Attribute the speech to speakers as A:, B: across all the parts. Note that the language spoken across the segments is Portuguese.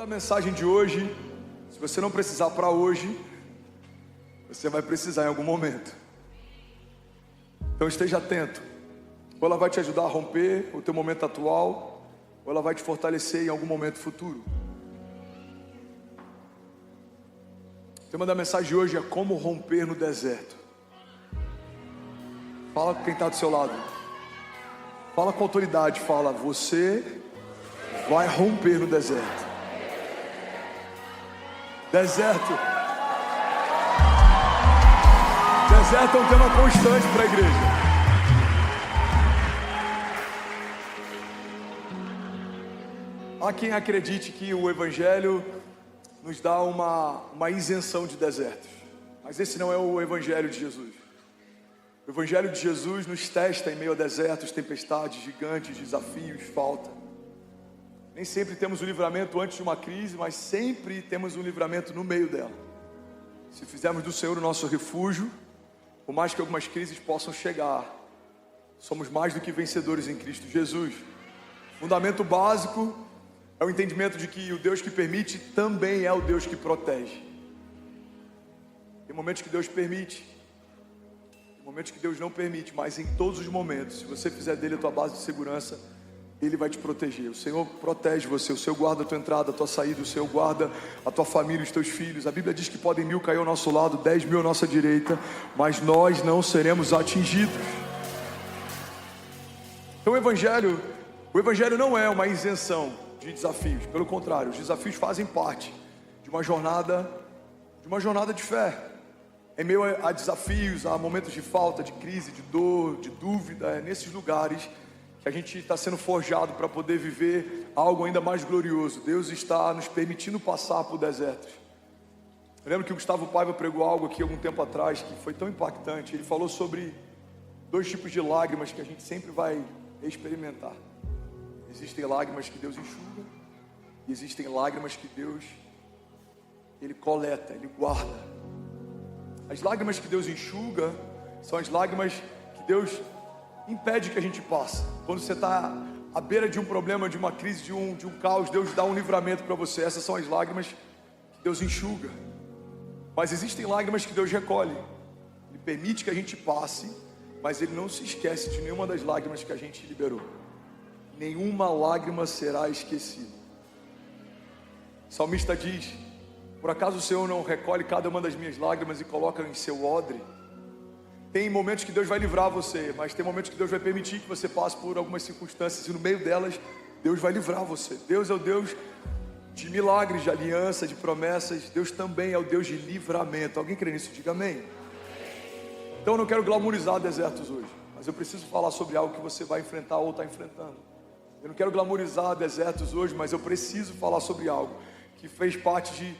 A: da mensagem de hoje, se você não precisar para hoje, você vai precisar em algum momento. Então esteja atento. Ou ela vai te ajudar a romper o teu momento atual, ou ela vai te fortalecer em algum momento futuro. O tema da mensagem de hoje é como romper no deserto. Fala com quem está do seu lado. Fala com autoridade, fala, você vai romper no deserto. Deserto. Deserto é um tema constante para a igreja. Há quem acredite que o Evangelho nos dá uma isenção de desertos. Mas esse não é o Evangelho de Jesus. O Evangelho de Jesus nos testa em meio a desertos, tempestades, gigantes, desafios, falta. Nem sempre temos um livramento antes de uma crise, mas sempre temos um livramento no meio dela. Se fizermos do Senhor o nosso refúgio, por mais que algumas crises possam chegar, somos mais do que vencedores em Cristo Jesus. Fundamento básico é o entendimento de que o Deus que permite também é o Deus que protege. Tem momentos que Deus permite, tem momentos que Deus não permite, mas em todos os momentos, se você fizer dele a tua base de segurança, Ele vai te proteger. O Senhor protege você, o Senhor guarda a tua entrada, a tua saída, o Senhor guarda a tua família, os teus filhos. A Bíblia diz que podem 1000 cair ao nosso lado, 10.000 à nossa direita, mas nós não seremos atingidos. Então o Evangelho não é uma isenção de desafios, pelo contrário, os desafios fazem parte de uma jornada de fé. Em meio a desafios, a momentos de falta, de crise, de dor, de dúvida, é nesses lugares que a gente está sendo forjado para poder viver algo ainda mais glorioso. Deus está nos permitindo passar por desertos. Eu lembro que o Gustavo Paiva pregou algo aqui algum tempo atrás que foi tão impactante. Ele falou sobre 2 tipos de lágrimas que a gente sempre vai experimentar. Existem lágrimas que Deus enxuga e existem lágrimas que Deus Ele coleta, Ele guarda. As lágrimas que Deus enxuga são as lágrimas que Deus impede que a gente passe. Quando você está à beira de um problema, de uma crise, de um caos, Deus dá um livramento para você. Essas são as lágrimas que Deus enxuga. Mas existem lágrimas que Deus recolhe. Ele permite que a gente passe, mas Ele não se esquece de nenhuma das lágrimas que a gente liberou. Nenhuma lágrima será esquecida. O salmista diz: por acaso o Senhor não recolhe cada uma das minhas lágrimas e coloca em seu odre? Tem momentos que Deus vai livrar você, mas tem momentos que Deus vai permitir que você passe por algumas circunstâncias, e no meio delas, Deus vai livrar você. Deus é o Deus de milagres, de aliança, de promessas. Deus também é o Deus de livramento. Alguém crê nisso? Diga amém. Então eu não quero glamorizar desertos hoje, mas eu preciso falar sobre algo que você vai enfrentar ou está enfrentando. Eu não quero glamorizar desertos hoje, mas eu preciso falar sobre algo que fez parte de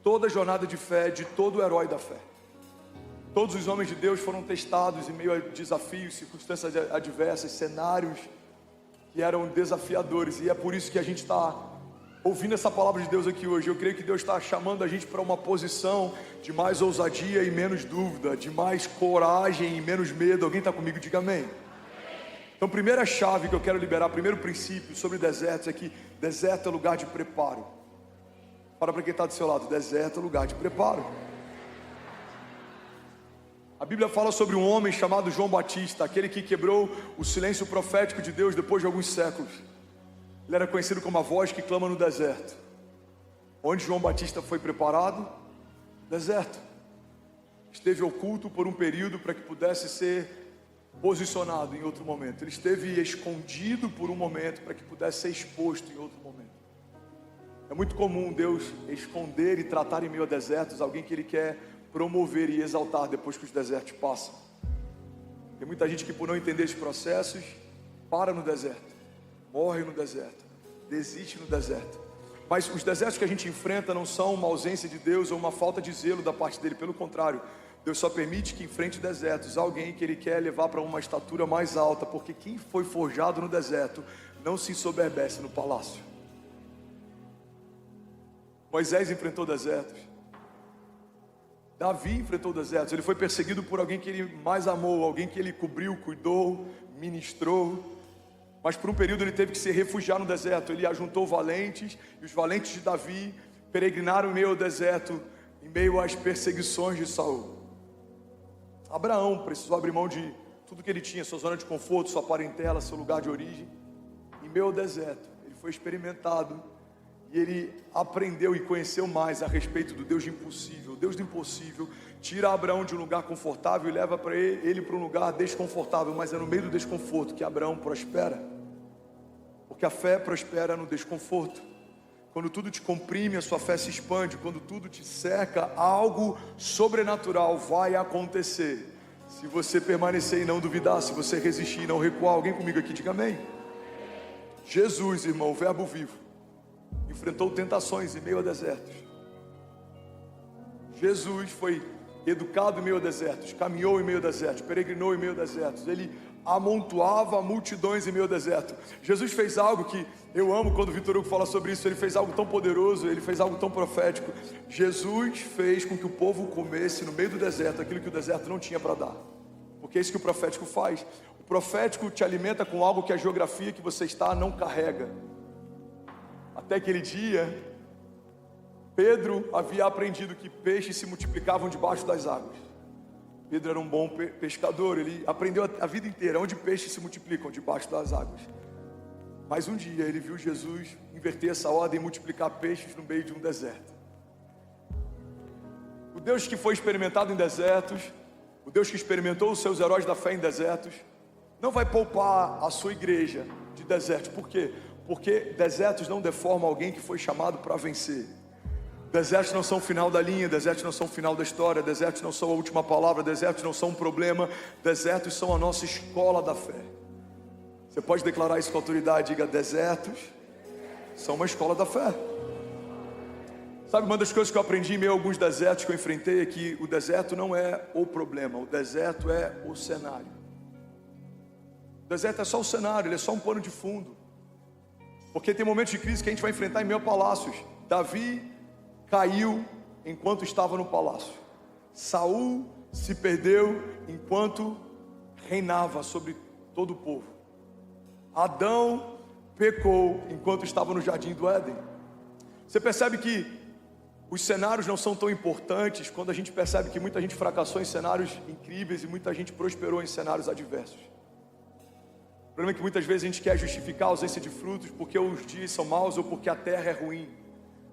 A: toda a jornada de fé, de todo o herói da fé. Todos os homens de Deus foram testados em meio a desafios, circunstâncias adversas, cenários que eram desafiadores. E é por isso que a gente está ouvindo essa palavra de Deus aqui hoje. Eu creio que Deus está chamando a gente para uma posição de mais ousadia e menos dúvida, de mais coragem e menos medo. Alguém está comigo? Diga amém. Então, primeira chave que eu quero liberar, primeiro princípio sobre desertos é que deserto é lugar de preparo. Fala para quem está do seu lado: deserto é lugar de preparo. A Bíblia fala sobre um homem chamado João Batista, aquele que quebrou o silêncio profético de Deus depois de alguns séculos. Ele era conhecido como a voz que clama no deserto. Onde João Batista foi preparado? Deserto. Esteve oculto por um período para que pudesse ser posicionado em outro momento. Ele esteve escondido por um momento para que pudesse ser exposto em outro momento. É muito comum Deus esconder e tratar em meio a desertos alguém que Ele quer promover e exaltar depois que os desertos passam. Tem muita gente que, por não entender esses processos, para no deserto, morre no deserto, desiste no deserto. Mas os desertos que a gente enfrenta não são uma ausência de Deus ou uma falta de zelo da parte dele. Pelo contrário, Deus só permite que enfrente desertos alguém que Ele quer levar para uma estatura mais alta, porque quem foi forjado no deserto não se ensoberbece no palácio. Moisés enfrentou desertos. Davi enfrentou desertos. Ele foi perseguido por alguém que ele mais amou, alguém que ele cobriu, cuidou, ministrou. mas por um período ele teve que se refugiar no deserto. Ele ajuntou valentes, e os valentes de Davi peregrinaram em meio ao deserto, em meio às perseguições de Saul. Abraão precisou abrir mão de tudo que ele tinha, sua zona de conforto, sua parentela, seu lugar de origem, em meio ao deserto. Ele foi experimentado e ele aprendeu e conheceu mais a respeito do Deus do impossível. O Deus do impossível tira Abraão de um lugar confortável e leva para ele para um lugar desconfortável, mas é no meio do desconforto que Abraão prospera, porque a fé prospera no desconforto. Quando tudo te comprime, a sua fé se expande. Quando tudo te cerca, algo sobrenatural vai acontecer. Se você permanecer e não duvidar, se você resistir e não recuar. Alguém comigo aqui, diga amém. Jesus, irmão, o verbo vivo, enfrentou tentações em meio a desertos. Jesus foi educado em meio a desertos, caminhou em meio a desertos, peregrinou em meio a desertos. Ele amontoava multidões em meio ao deserto. Jesus fez algo que eu amo quando o Vitor Hugo fala sobre isso. Ele fez algo tão poderoso, ele fez algo tão profético. Jesus fez com que o povo comesse no meio do deserto aquilo que o deserto não tinha para dar, porque é isso que o profético faz. O profético te alimenta com algo que a geografia que você está não carrega. Até aquele dia, Pedro havia aprendido que peixes se multiplicavam debaixo das águas. Pedro era um bom pescador, ele aprendeu a vida inteira onde peixes se multiplicam, debaixo das águas. Mas um dia ele viu Jesus inverter essa ordem e multiplicar peixes no meio de um deserto. O Deus que foi experimentado em desertos, o Deus que experimentou os seus heróis da fé em desertos, não vai poupar a sua igreja de desertos. Por quê? Porque desertos não deformam alguém que foi chamado para vencer. Desertos não são o final da linha, desertos não são o final da história, desertos não são a última palavra, desertos não são um problema, desertos são a nossa escola da fé. Você pode declarar isso com autoridade, diga: desertos são uma escola da fé. Sabe, uma das coisas que eu aprendi em meio a alguns desertos que eu enfrentei é que o deserto não é o problema, o deserto é o cenário. O deserto é só o cenário, ele é só um pano de fundo. Porque tem momentos de crise que a gente vai enfrentar em meio a palácios. Davi caiu enquanto estava no palácio. Saul se perdeu enquanto reinava sobre todo o povo. Adão pecou enquanto estava no jardim do Éden. Você percebe que os cenários não são tão importantes quando a gente percebe que muita gente fracassou em cenários incríveis e muita gente prosperou em cenários adversos. O problema é que muitas vezes a gente quer justificar a ausência de frutos porque os dias são maus ou porque a terra é ruim.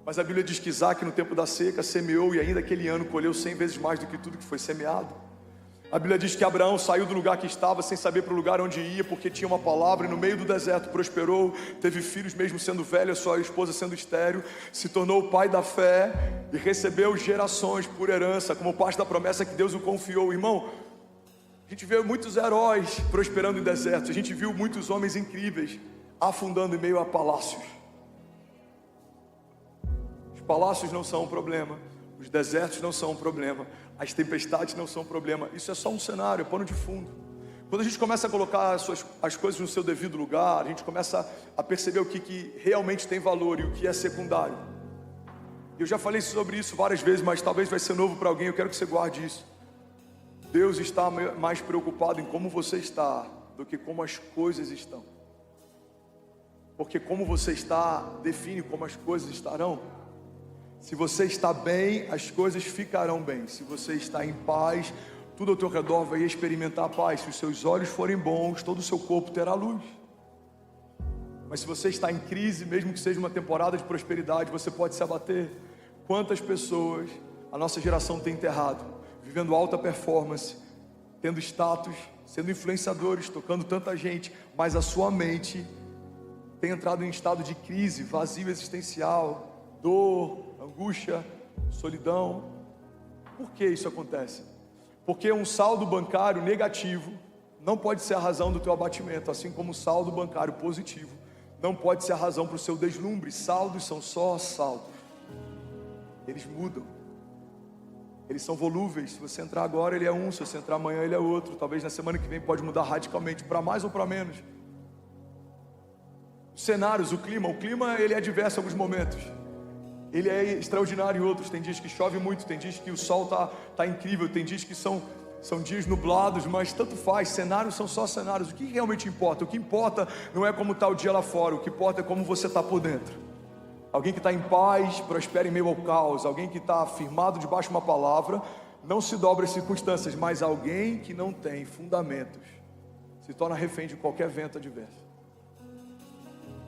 A: Mas a Bíblia diz que Isaac, no tempo da seca, semeou e ainda aquele ano colheu 100 vezes mais do que tudo que foi semeado. A Bíblia diz que Abraão saiu do lugar que estava sem saber para o lugar onde ia, porque tinha uma palavra, e no meio do deserto prosperou, teve filhos mesmo sendo velho, a sua esposa sendo estéril, se tornou o pai da fé e recebeu gerações por herança, como parte da promessa que Deus o confiou. Irmão, a gente vê muitos heróis prosperando em desertos, a gente viu muitos homens incríveis afundando em meio a palácios. Palácios não são um problema, os desertos não são um problema, as tempestades não são um problema. Isso é só um cenário, é pano de fundo. Quando a gente começa a colocar as coisas no seu devido lugar, a gente começa a perceber o que realmente tem valor e o que é secundário. Eu já falei sobre isso várias vezes, mas talvez vai ser novo para alguém. Eu quero que você guarde isso. Deus está mais preocupado em como você está do que como as coisas estão, porque como você está define como as coisas estarão. Se você está bem, as coisas ficarão bem. Se você está em paz, tudo ao teu redor vai experimentar a paz. Se os seus olhos forem bons, todo o seu corpo terá luz. Mas se você está em crise, mesmo que seja uma temporada de prosperidade, você pode se abater. Quantas pessoas a nossa geração tem enterrado, vivendo alta performance, tendo status, sendo influenciadores, tocando tanta gente, mas a sua mente tem entrado em estado de crise, vazio existencial, dor, angústia, solidão. Por que isso acontece? Porque um saldo bancário negativo não pode ser a razão do teu abatimento, assim como um saldo bancário positivo não pode ser a razão para o seu deslumbre. Saldos são só saldos, eles mudam, eles são volúveis. Se você entrar agora ele é um, se você entrar amanhã ele é outro, talvez na semana que vem pode mudar radicalmente, para mais ou para menos. Os cenários, o clima ele é diverso em alguns momentos, ele é extraordinário em outros. Tem dias que chove muito, tem dias que o sol tá incrível, tem dias que são são dias nublados, mas tanto faz, cenários são só cenários. O que realmente importa? O que importa não é como está o dia lá fora, o que importa é como você está por dentro. Alguém que está em paz, prospera em meio ao caos. Alguém que está firmado debaixo de uma palavra, não se dobra às circunstâncias. Mas alguém que não tem fundamentos, se torna refém de qualquer vento adverso.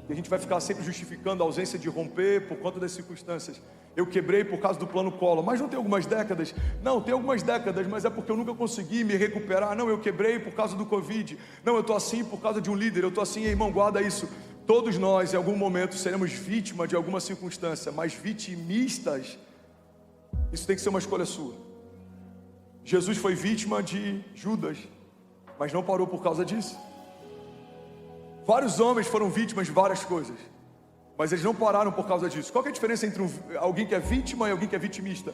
A: E a gente vai ficar sempre justificando a ausência de romper por conta das circunstâncias. Eu quebrei por causa do plano Collor, mas não tem algumas décadas? Não, tem algumas décadas, mas é porque eu nunca consegui me recuperar. Não, eu quebrei por causa do Covid. Não, eu estou assim por causa de um líder. Eu estou assim, irmão, guarda isso. Todos nós, em algum momento, seremos vítima de alguma circunstância, mas vitimistas, isso tem que ser uma escolha sua. Jesus foi vítima de Judas, mas não parou por causa disso. Vários homens foram vítimas de várias coisas, mas eles não pararam por causa disso. Qual que é a diferença entre alguém que é vítima e alguém que é vitimista?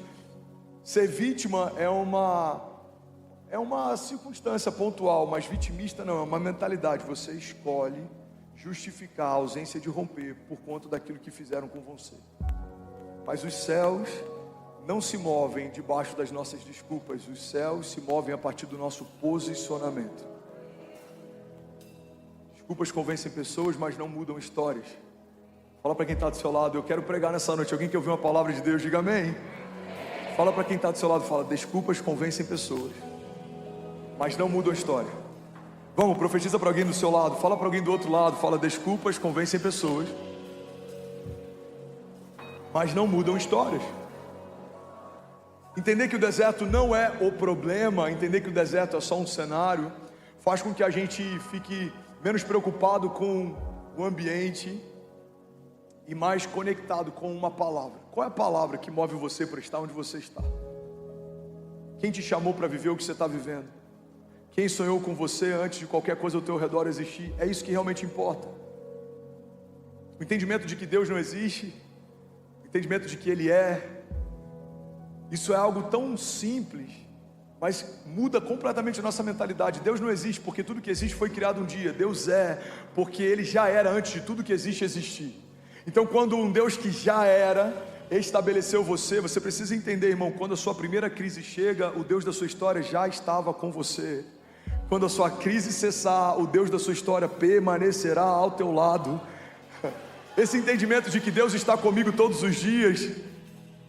A: Ser vítima é uma circunstância pontual, mas vitimista não, é uma mentalidade. Você escolhe justificar a ausência de romper por conta daquilo que fizeram com você. Mas os céus não se movem debaixo das nossas desculpas. Os céus se movem a partir do nosso posicionamento. Desculpas convencem pessoas, mas não mudam histórias. Fala para quem está do seu lado, eu quero pregar nessa noite. Alguém que ouviu uma palavra de Deus, diga amém. Fala para quem está do seu lado, fala, desculpas convencem pessoas, mas não mudam a história. Vamos, profetiza para alguém do seu lado, fala para alguém do outro lado, fala, desculpas convencem pessoas, mas não mudam histórias. Entender que o deserto não é o problema, entender que o deserto é só um cenário, faz com que a gente fique menos preocupado com o ambiente e mais conectado com uma palavra. Qual é a palavra que move você para estar onde você está? Quem te chamou para viver o que você está vivendo? Quem sonhou com você antes de qualquer coisa ao teu redor existir? É isso que realmente importa. O entendimento de que Deus não existe, o entendimento de que Ele é, isso é algo tão simples, mas muda completamente a nossa mentalidade. Deus não existe porque tudo que existe foi criado um dia. Deus é porque Ele já era antes de tudo que existe existir. Então quando um Deus que já era estabeleceu você, você precisa entender, irmão, quando a sua primeira crise chega, o Deus da sua história já estava com você. Quando a sua crise cessar, o Deus da sua história permanecerá ao teu lado. Esse entendimento de que Deus está comigo todos os dias,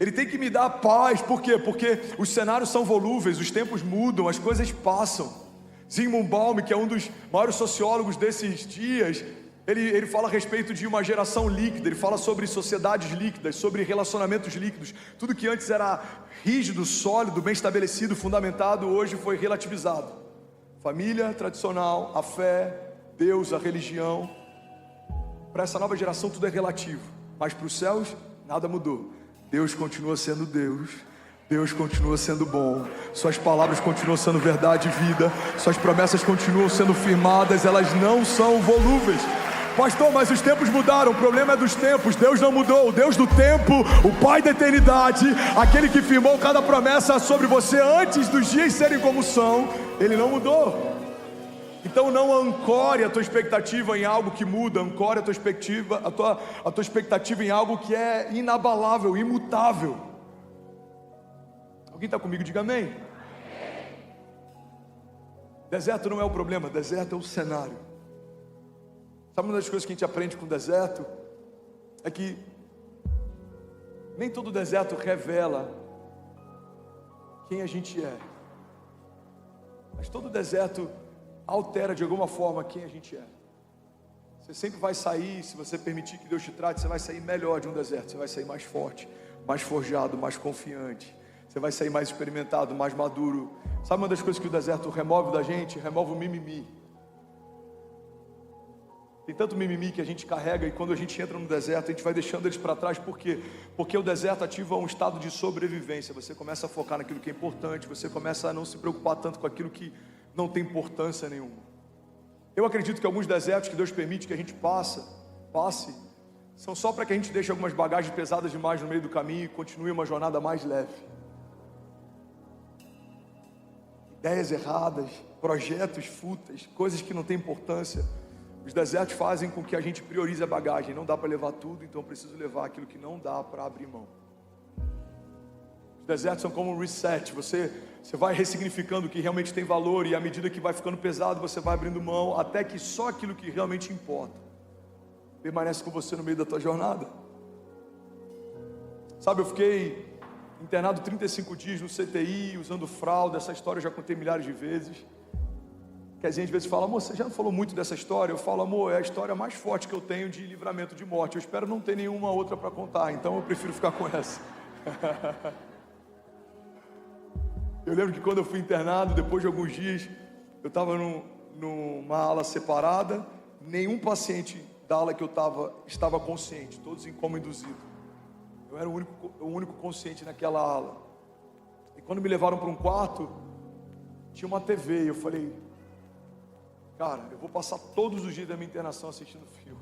A: Ele tem que me dar paz. Por quê? Porque os cenários são volúveis, os tempos mudam, as coisas passam. Zygmunt Bauman, que é um dos maiores sociólogos desses dias, ele fala a respeito de uma geração líquida. Ele fala sobre sociedades líquidas, sobre relacionamentos líquidos. Tudo que antes era rígido, sólido, bem estabelecido, fundamentado, hoje foi relativizado. Família tradicional, a fé, Deus, a religião. Para essa nova geração tudo é relativo, mas para os céus nada mudou. Deus continua sendo Deus, Deus continua sendo bom, suas palavras continuam sendo verdade e vida, suas promessas continuam sendo firmadas, elas não são volúveis. Pastor, mas os tempos mudaram. O problema é dos tempos. Deus não mudou. O Deus do tempo, o Pai da eternidade, aquele que firmou cada promessa sobre você antes dos dias serem como são, Ele não mudou. Então não ancore a tua expectativa em algo que muda. Ancore a tua expectativa em algo que é inabalável, imutável. Alguém está comigo? Diga amém. Deserto não é o problema, deserto é o cenário. Sabe, uma das coisas que a gente aprende com o deserto é que nem todo deserto revela quem a gente é, mas todo deserto altera de alguma forma quem a gente é. Você sempre vai sair, se você permitir que Deus te trate, você vai sair melhor de um deserto. Você vai sair mais forte, mais forjado, mais confiante. Você vai sair mais experimentado, mais maduro. Sabe uma das coisas que o deserto remove da gente? Remove o mimimi. Tem tanto mimimi que a gente carrega, e quando a gente entra no deserto, a gente vai deixando eles para trás. Por quê? Porque o deserto ativa um estado de sobrevivência. Você começa a focar naquilo que é importante, você começa a não se preocupar tanto com aquilo que não tem importância nenhuma. Eu acredito que alguns desertos que Deus permite que a gente passe, são só para que a gente deixe algumas bagagens pesadas demais no meio do caminho e continue uma jornada mais leve. Ideias erradas, projetos fúteis, coisas que não têm importância. Os desertos fazem com que a gente priorize a bagagem. Não dá para levar tudo, então eu preciso levar aquilo que não dá para abrir mão. Os desertos são como um reset. Você vai ressignificando o que realmente tem valor, e à medida que vai ficando pesado, você vai abrindo mão, até que só aquilo que realmente importa permanece com você no meio da tua jornada. Sabe, eu fiquei internado 35 dias no CTI, usando fralda. Essa história eu já contei milhares de vezes. Que a gente às vezes fala: amor, você já não falou muito dessa história? Eu falo: amor, é a história mais forte que eu tenho de livramento de morte. Eu espero não ter nenhuma outra para contar, então eu prefiro ficar com essa. Eu lembro que quando eu fui internado, depois de alguns dias, eu estava numa ala separada. Nenhum paciente da ala que eu estava consciente, todos em coma induzido. Eu era o único consciente naquela ala. E quando me levaram para um quarto, tinha uma TV, e eu falei: cara, eu vou passar todos os dias da minha internação assistindo filme.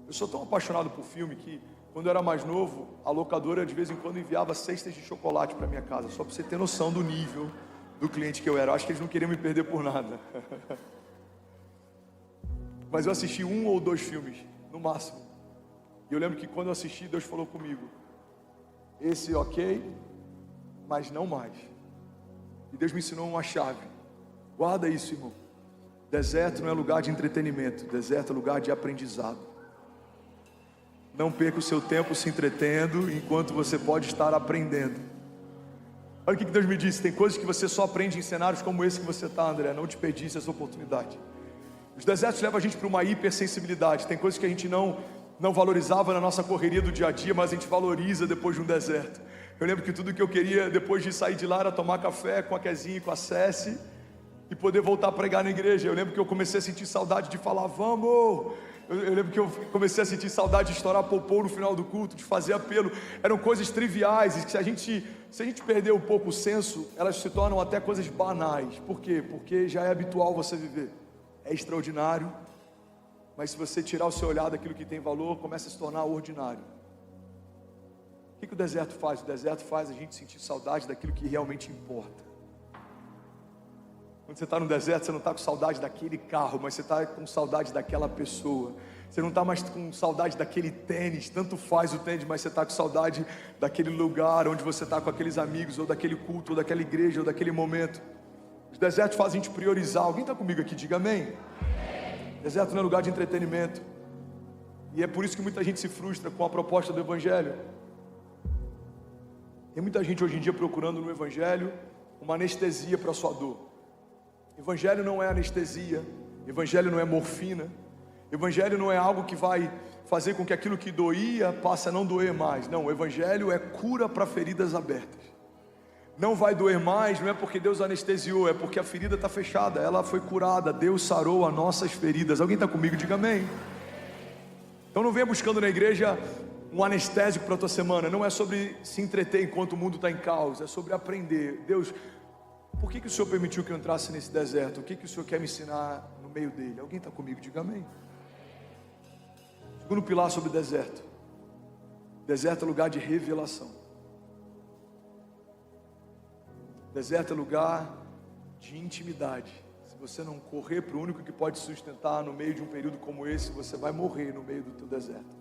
A: Eu sou tão apaixonado por filme que, quando eu era mais novo, a locadora de vez em quando enviava cestas de chocolate para minha casa, só para você ter noção do nível do cliente que eu era. Eu acho que eles não queriam me perder por nada. Mas eu assisti 1 ou 2 filmes, no máximo. E eu lembro que quando eu assisti, Deus falou comigo: esse ok, mas não mais. E Deus me ensinou uma chave. Guarda isso, irmão. Deserto não é lugar de entretenimento, deserto é lugar de aprendizado. Não perca o seu tempo se entretendo, enquanto você pode estar aprendendo. Olha o que Deus me disse: tem coisas que você só aprende em cenários como esse que você está, André. Não desperdice essa oportunidade. Os desertos levam a gente para uma hipersensibilidade. Tem coisas que a gente não valorizava na nossa correria do dia a dia, mas a gente valoriza depois de um deserto. Eu lembro que tudo que eu queria depois de sair de lá era tomar café com a Kezinha e com a Ceci e poder voltar a pregar na igreja. Eu lembro que eu comecei a sentir saudade de falar: vamos. Eu lembro que eu comecei a sentir saudade de estourar popô no final do culto, de fazer apelo. Eram coisas triviais, e que se a gente perder um pouco o senso, elas se tornam até coisas banais. Por quê? Porque já é habitual você viver. É extraordinário, mas se você tirar o seu olhar daquilo que tem valor, começa a se tornar ordinário. O que o deserto faz? O deserto faz a gente sentir saudade daquilo que realmente importa. Quando você está no deserto, você não está com saudade daquele carro, mas você está com saudade daquela pessoa. Você não está mais com saudade daquele tênis, tanto faz o tênis, mas você está com saudade daquele lugar onde você está com aqueles amigos, ou daquele culto, ou daquela igreja, ou daquele momento. Os desertos fazem a gente priorizar. Alguém está comigo aqui? Diga amém. Deserto não é lugar de entretenimento. E é por isso que muita gente se frustra com a proposta do Evangelho. Tem muita gente hoje em dia procurando no Evangelho uma anestesia para a sua dor. Evangelho não é anestesia. Evangelho não é morfina. Evangelho não é algo que vai fazer com que aquilo que doía passe a não doer mais. Não, o Evangelho é cura para feridas abertas. Não vai doer mais, não é porque Deus anestesiou, é porque a ferida está fechada, ela foi curada. Deus sarou as nossas feridas. Alguém está comigo? Diga amém. Então não venha buscando na igreja um anestésico para a tua semana. Não é sobre se entreter enquanto o mundo está em caos, é sobre aprender. Deus, por que o Senhor permitiu que eu entrasse nesse deserto? O que o Senhor quer me ensinar no meio dele? Alguém está comigo? Diga amém. Segundo pilar sobre o deserto. Deserto é lugar de revelação. Deserto é lugar de intimidade. Se você não correr para o único que pode sustentar no meio de um período como esse, você vai morrer no meio do teu deserto.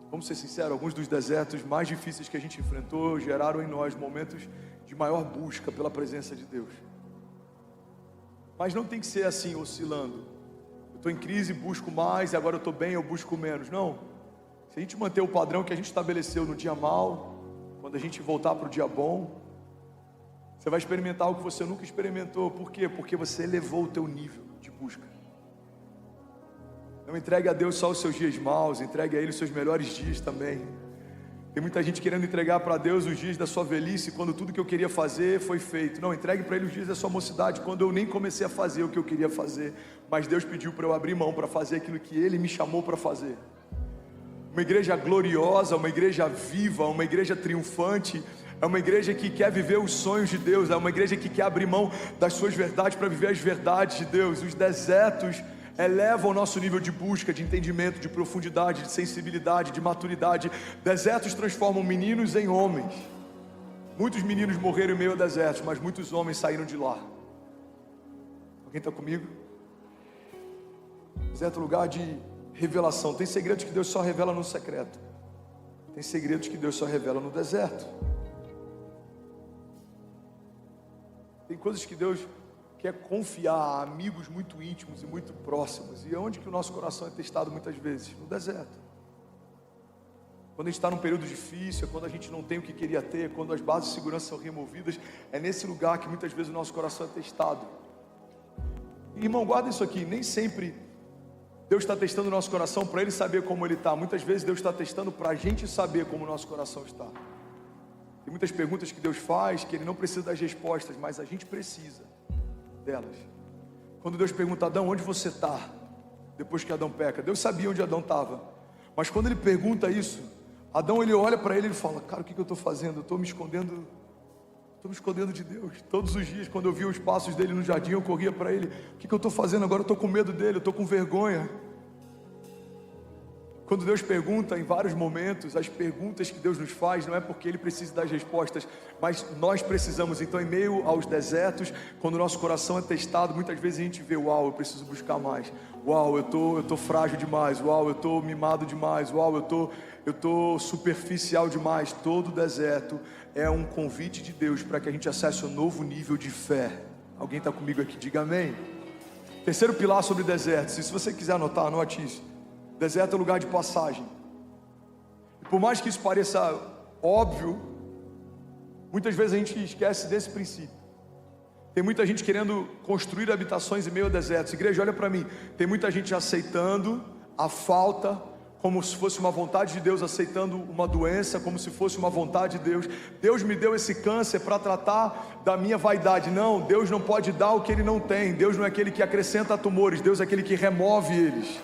A: Vamos ser sinceros, alguns dos desertos mais difíceis que a gente enfrentou geraram em nós momentos de maior busca pela presença de Deus. Mas não tem que ser assim, oscilando. Eu estou em crise, busco mais, e agora eu estou bem, eu busco menos. Não. Se a gente manter o padrão que a gente estabeleceu no dia mau, quando a gente voltar para o dia bom, você vai experimentar algo que você nunca experimentou. Por quê? Porque você elevou o teu nível de busca. Não entregue a Deus só os seus dias maus, entregue a Ele os seus melhores dias também. Tem muita gente querendo entregar para Deus os dias da sua velhice, quando tudo que eu queria fazer foi feito. Não, entregue para Ele os dias da sua mocidade, quando eu nem comecei a fazer o que eu queria fazer, mas Deus pediu para eu abrir mão para fazer aquilo que Ele me chamou para fazer. Uma igreja gloriosa, uma igreja viva, uma igreja triunfante, é uma igreja que quer viver os sonhos de Deus, é uma igreja que quer abrir mão das suas verdades para viver as verdades de Deus. Os desertos elevam o nosso nível de busca, de entendimento, de profundidade, de sensibilidade, de maturidade. Desertos transformam meninos em homens. Muitos meninos morreram em meio a desertos, mas muitos homens saíram de lá. Alguém está comigo? Deserto é lugar de revelação. Tem segredos que Deus só revela no secreto. Tem segredos que Deus só revela no deserto. Tem coisas que Deus quer confiar a amigos muito íntimos e muito próximos. E é onde que o nosso coração é testado muitas vezes? No deserto. Quando a gente está num período difícil, é quando a gente não tem o que queria ter, quando as bases de segurança são removidas, é nesse lugar que muitas vezes o nosso coração é testado. E, irmão, guarda isso aqui, nem sempre Deus está testando o nosso coração para Ele saber como Ele está. Muitas vezes Deus está testando para a gente saber como o nosso coração está. Tem muitas perguntas que Deus faz que Ele não precisa das respostas, mas a gente precisa delas. Quando Deus pergunta a Adão, onde você está? Depois que Adão peca, Deus sabia onde Adão estava. Mas quando Ele pergunta isso, Adão, ele olha para ele e fala, cara, o que eu estou fazendo? Eu estou me escondendo de Deus. Todos os dias, quando eu via os passos dele no jardim, eu corria para ele, o que eu estou fazendo agora? Eu estou com medo dele, eu estou com vergonha. Quando Deus pergunta, em vários momentos, as perguntas que Deus nos faz, não é porque Ele precisa das respostas, mas nós precisamos. Então, em meio aos desertos, quando o nosso coração é testado, muitas vezes a gente vê, uau, eu preciso buscar mais. Uau, eu tô frágil demais. Uau, eu tô mimado demais. Uau, eu tô superficial demais. Todo deserto é um convite de Deus para que a gente acesse um novo nível de fé. Alguém está comigo aqui? Diga amém. Terceiro pilar sobre desertos. Se você quiser anotar, anote isso. Deserto é lugar de passagem. E por mais que isso pareça óbvio, muitas vezes a gente esquece desse princípio. Tem muita gente querendo construir habitações em meio a desertos. Igreja, olha para mim. Tem muita gente aceitando a falta como se fosse uma vontade de Deus, aceitando uma doença como se fosse uma vontade de Deus. Deus me deu esse câncer para tratar da minha vaidade. Não, Deus não pode dar o que Ele não tem. Deus não é aquele que acrescenta tumores. Deus é aquele que remove eles.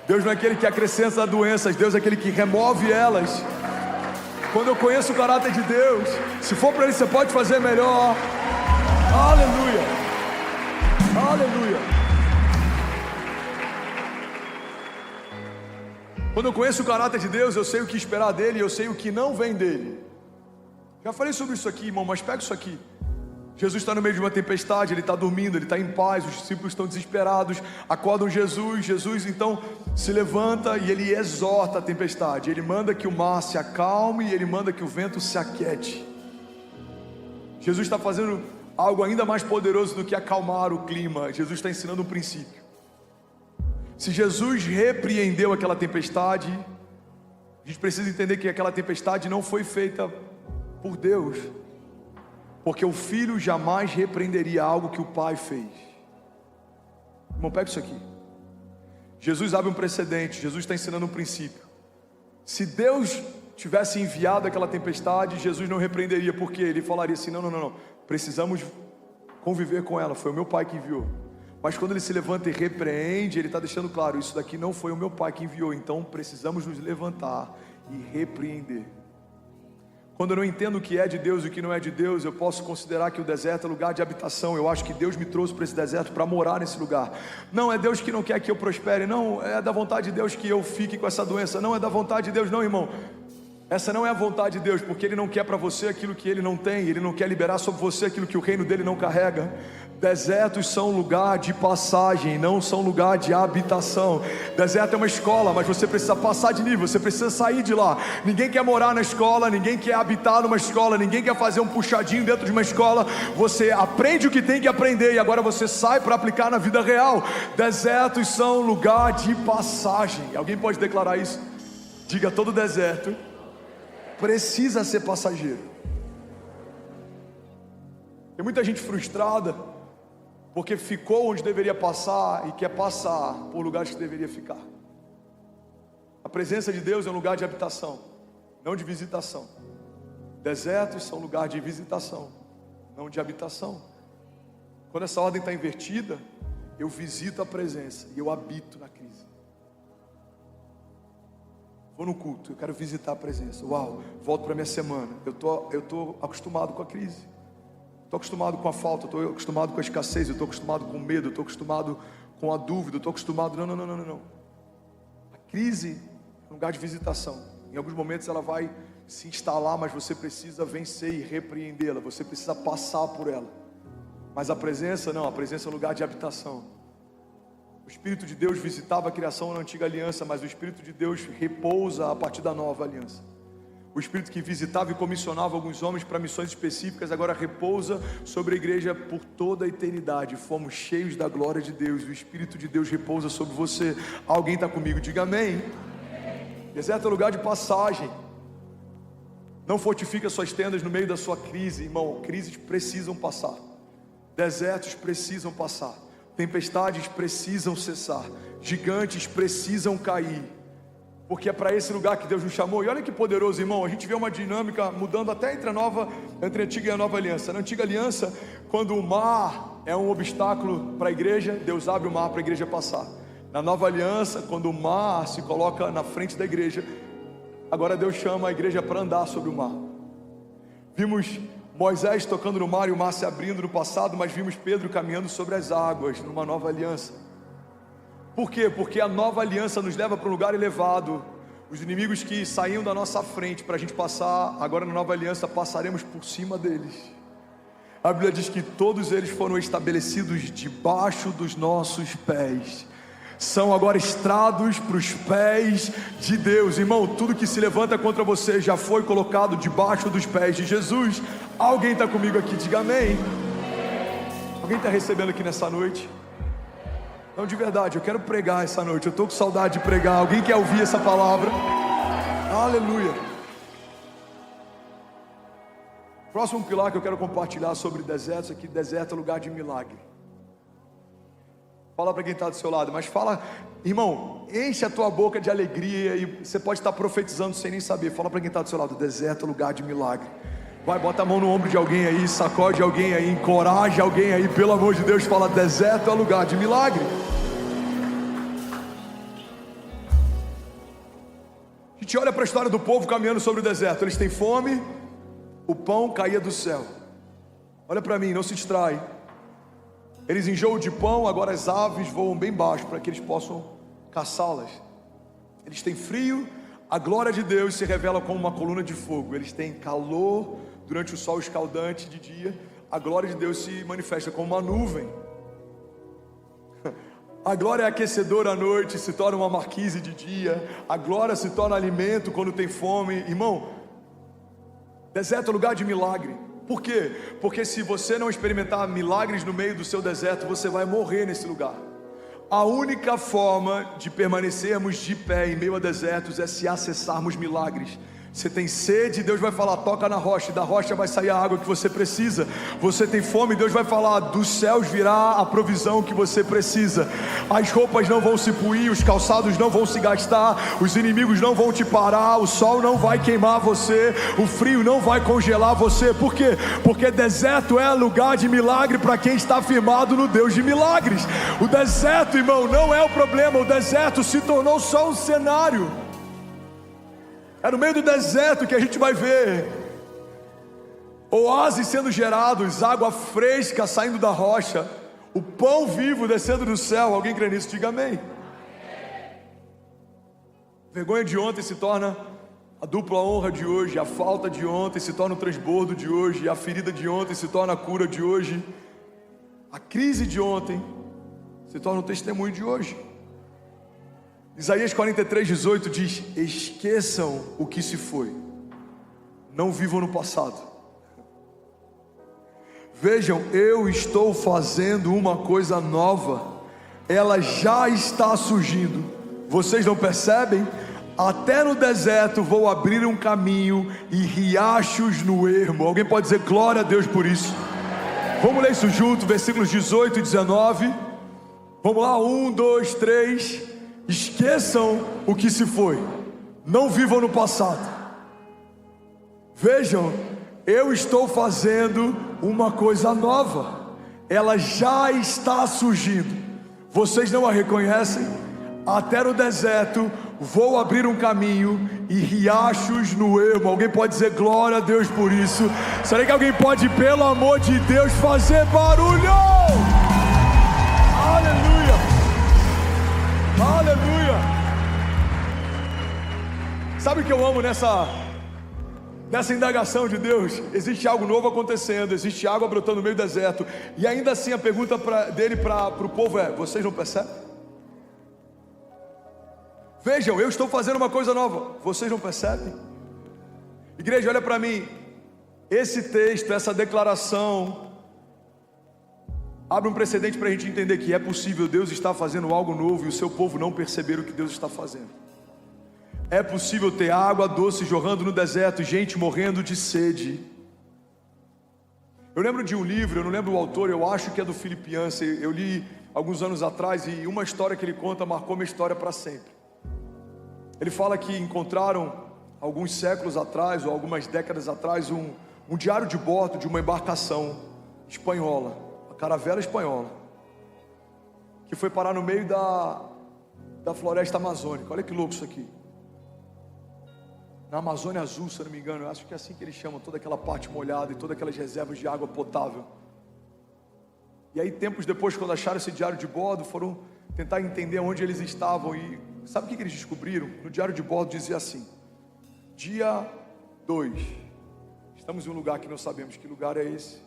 A: Deus não é aquele que acrescenta doenças, Deus é aquele que remove elas. Quando eu conheço o caráter de Deus, se for para Ele, você pode fazer melhor. Aleluia, aleluia. Quando eu conheço o caráter de Deus, eu sei o que esperar dEle, eu sei o que não vem dEle. Já falei sobre isso aqui, irmão, mas pega isso aqui. Jesus está no meio de uma tempestade, Ele está dormindo, Ele está em paz, os discípulos estão desesperados, acordam Jesus então se levanta e Ele exorta a tempestade, Ele manda que o mar se acalme e Ele manda que o vento se aquiete. Jesus está fazendo algo ainda mais poderoso do que acalmar o clima. Jesus está ensinando um princípio. Se Jesus repreendeu aquela tempestade, a gente precisa entender que aquela tempestade não foi feita por Deus, porque o filho jamais repreenderia algo que o pai fez. Irmão, pega isso aqui. Jesus abre um precedente, Jesus está ensinando um princípio. Se Deus tivesse enviado aquela tempestade, Jesus não repreenderia, porque Ele falaria assim, não, precisamos conviver com ela, foi o meu pai que enviou. Mas quando Ele se levanta e repreende, Ele está deixando claro, isso daqui não foi o meu pai que enviou, então precisamos nos levantar e repreender. Quando eu não entendo o que é de Deus e o que não é de Deus, eu posso considerar que o deserto é lugar de habitação. Eu acho que Deus me trouxe para esse deserto para morar nesse lugar. Não, é Deus que não quer que eu prospere. Não, é da vontade de Deus que eu fique com essa doença. Não, é da vontade de Deus. Não, irmão. Essa não é a vontade de Deus, porque Ele não quer para você aquilo que Ele não tem. Ele não quer liberar sobre você aquilo que o reino dEle não carrega. Desertos são lugar de passagem, não são lugar de habitação. Deserto é uma escola, mas você precisa passar de nível, você precisa sair de lá. Ninguém quer morar na escola, ninguém quer habitar numa escola, ninguém quer fazer um puxadinho dentro de uma escola. Você aprende o que tem que aprender e agora você sai para aplicar na vida real. Desertos são lugar de passagem. Alguém pode declarar isso? Diga, todo deserto precisa ser passageiro. Tem muita gente frustrada porque ficou onde deveria passar e quer passar por lugares que deveria ficar. A presença de Deus é um lugar de habitação, não de visitação. Desertos são lugar de visitação, não de habitação. Quando essa ordem está invertida, eu visito a presença e eu habito na crise. Vou no culto, eu quero visitar a presença. Uau, volto para minha semana. Eu tô acostumado com a crise. Estou acostumado com a falta, estou acostumado com a escassez, eu estou acostumado com o medo, eu estou acostumado com a dúvida, eu estou acostumado... Não. A crise é um lugar de visitação. Em alguns momentos ela vai se instalar, mas você precisa vencer e repreendê-la. Você precisa passar por ela. Mas a presença não, a presença é um lugar de habitação. O Espírito de Deus visitava a criação na antiga aliança, mas o Espírito de Deus repousa a partir da nova aliança. O Espírito que visitava e comissionava alguns homens para missões específicas, agora repousa sobre a igreja por toda a eternidade. Fomos cheios da glória de Deus, o Espírito de Deus repousa sobre você. Alguém está comigo? Diga amém. Deserto é lugar de passagem. Não fortifica suas tendas no meio da sua crise, irmão. Crises precisam passar, desertos precisam passar, tempestades precisam cessar, gigantes precisam cair, porque é para esse lugar que Deus nos chamou. E olha que poderoso, irmão, a gente vê uma dinâmica mudando até entre a antiga e a nova aliança. Na antiga aliança, quando o mar é um obstáculo para a igreja, Deus abre o mar para a igreja passar. Na nova aliança, quando o mar se coloca na frente da igreja, agora Deus chama a igreja para andar sobre o mar. Vimos Moisés tocando no mar e o mar se abrindo no passado, mas vimos Pedro caminhando sobre as águas numa nova aliança. Por quê? Porque a nova aliança nos leva para um lugar elevado. Os inimigos que saíam da nossa frente para a gente passar, agora na nova aliança passaremos por cima deles. A Bíblia diz que todos eles foram estabelecidos debaixo dos nossos pés. São agora estrados para os pés de Deus. Irmão, tudo que se levanta contra você já foi colocado debaixo dos pés de Jesus. Alguém está comigo aqui? Diga amém. Alguém está recebendo aqui nessa noite? Não, de verdade, eu quero pregar essa noite. Eu estou com saudade de pregar. Alguém quer ouvir essa palavra? Aleluia. Próximo pilar que eu quero compartilhar sobre desertos aqui. Deserto é lugar de milagre. Fala para quem está do seu lado, mas fala, irmão, enche a tua boca de alegria. E você pode estar profetizando sem nem saber. Fala para quem está do seu lado, deserto é lugar de milagre. Vai, bota a mão no ombro de alguém aí, sacode alguém aí, encoraja alguém aí, pelo amor de Deus. Fala, deserto é lugar de milagre. A gente olha para a história do povo caminhando sobre o deserto. Eles têm fome, o pão caía do céu. Olha para mim, não se distrai. Eles enjoam de pão, agora as aves voam bem baixo para que eles possam caçá-las. Eles têm frio, a glória de Deus se revela como uma coluna de fogo. Eles têm calor durante o sol escaldante de dia, a glória de Deus se manifesta como uma nuvem. A glória é aquecedora à noite, se torna uma marquise de dia. A glória se torna alimento quando tem fome. Irmão, deserto é lugar de milagre. Por quê? Porque se você não experimentar milagres no meio do seu deserto, você vai morrer nesse lugar. A única forma de permanecermos de pé em meio a desertos é se acessarmos milagres. Você tem sede, Deus vai falar, toca na rocha, e da rocha vai sair a água que você precisa. Você tem fome, Deus vai falar, dos céus virá a provisão que você precisa. As roupas não vão se puir, os calçados não vão se gastar, os inimigos não vão te parar, o sol não vai queimar você, o frio não vai congelar você. Por quê? Porque deserto é lugar de milagre para quem está firmado no Deus de milagres. O deserto, irmão, não é o problema, o deserto se tornou só um cenário. É no meio do deserto que a gente vai ver oásis sendo gerados, água fresca saindo da rocha, o pão vivo descendo do céu. Alguém crê nisso? Diga amém. Vergonha de ontem se torna a dupla honra de hoje, a falta de ontem se torna o transbordo de hoje, a ferida de ontem se torna a cura de hoje, a crise de ontem se torna o testemunho de hoje. Isaías 43:18 diz: esqueçam o que se foi, não vivam no passado. Vejam, eu estou fazendo uma coisa nova, ela já está surgindo. Vocês não percebem? Até no deserto vou abrir um caminho e riachos no ermo. Alguém pode dizer glória a Deus por isso? Vamos ler isso junto, versículos 18 e 19. Vamos lá, 1, 2, 3. Esqueçam o que se foi, não vivam no passado. Vejam, eu estou fazendo uma coisa nova, ela já está surgindo. Vocês não a reconhecem? Até no deserto vou abrir um caminho e riachos no ermo. Alguém pode dizer glória a Deus por isso? Será que alguém pode, pelo amor de Deus, fazer barulho? Aleluia! Aleluia! Sabe o que eu amo nessa indagação de Deus? Existe algo novo acontecendo, existe água brotando no meio do deserto, e ainda assim a pergunta dele para o povo é: vocês não percebem? Vejam, eu estou fazendo uma coisa nova, vocês não percebem? Igreja, olha para mim. Esse texto, essa declaração abre um precedente para a gente entender que é possível Deus estar fazendo algo novo e o seu povo não perceber o que Deus está fazendo. É possível ter água doce jorrando no deserto e gente morrendo de sede. Eu lembro de um livro, eu não lembro o autor, eu acho que é do Philip Yancey. Eu li alguns anos atrás e uma história que ele conta marcou minha história para sempre. Ele fala que encontraram alguns séculos atrás ou algumas décadas atrás um diário de bordo de uma embarcação espanhola, a caravela espanhola, que foi parar no meio da floresta amazônica. Olha que louco isso aqui. Na Amazônia Azul, se eu não me engano, eu acho que é assim que eles chamam toda aquela parte molhada e todas aquelas reservas de água potável. E aí, tempos depois, quando acharam esse diário de bordo, foram tentar entender onde eles estavam. E sabe o que eles descobriram? No diário de bordo dizia assim: dia 2, estamos em um lugar que não sabemos que lugar é esse,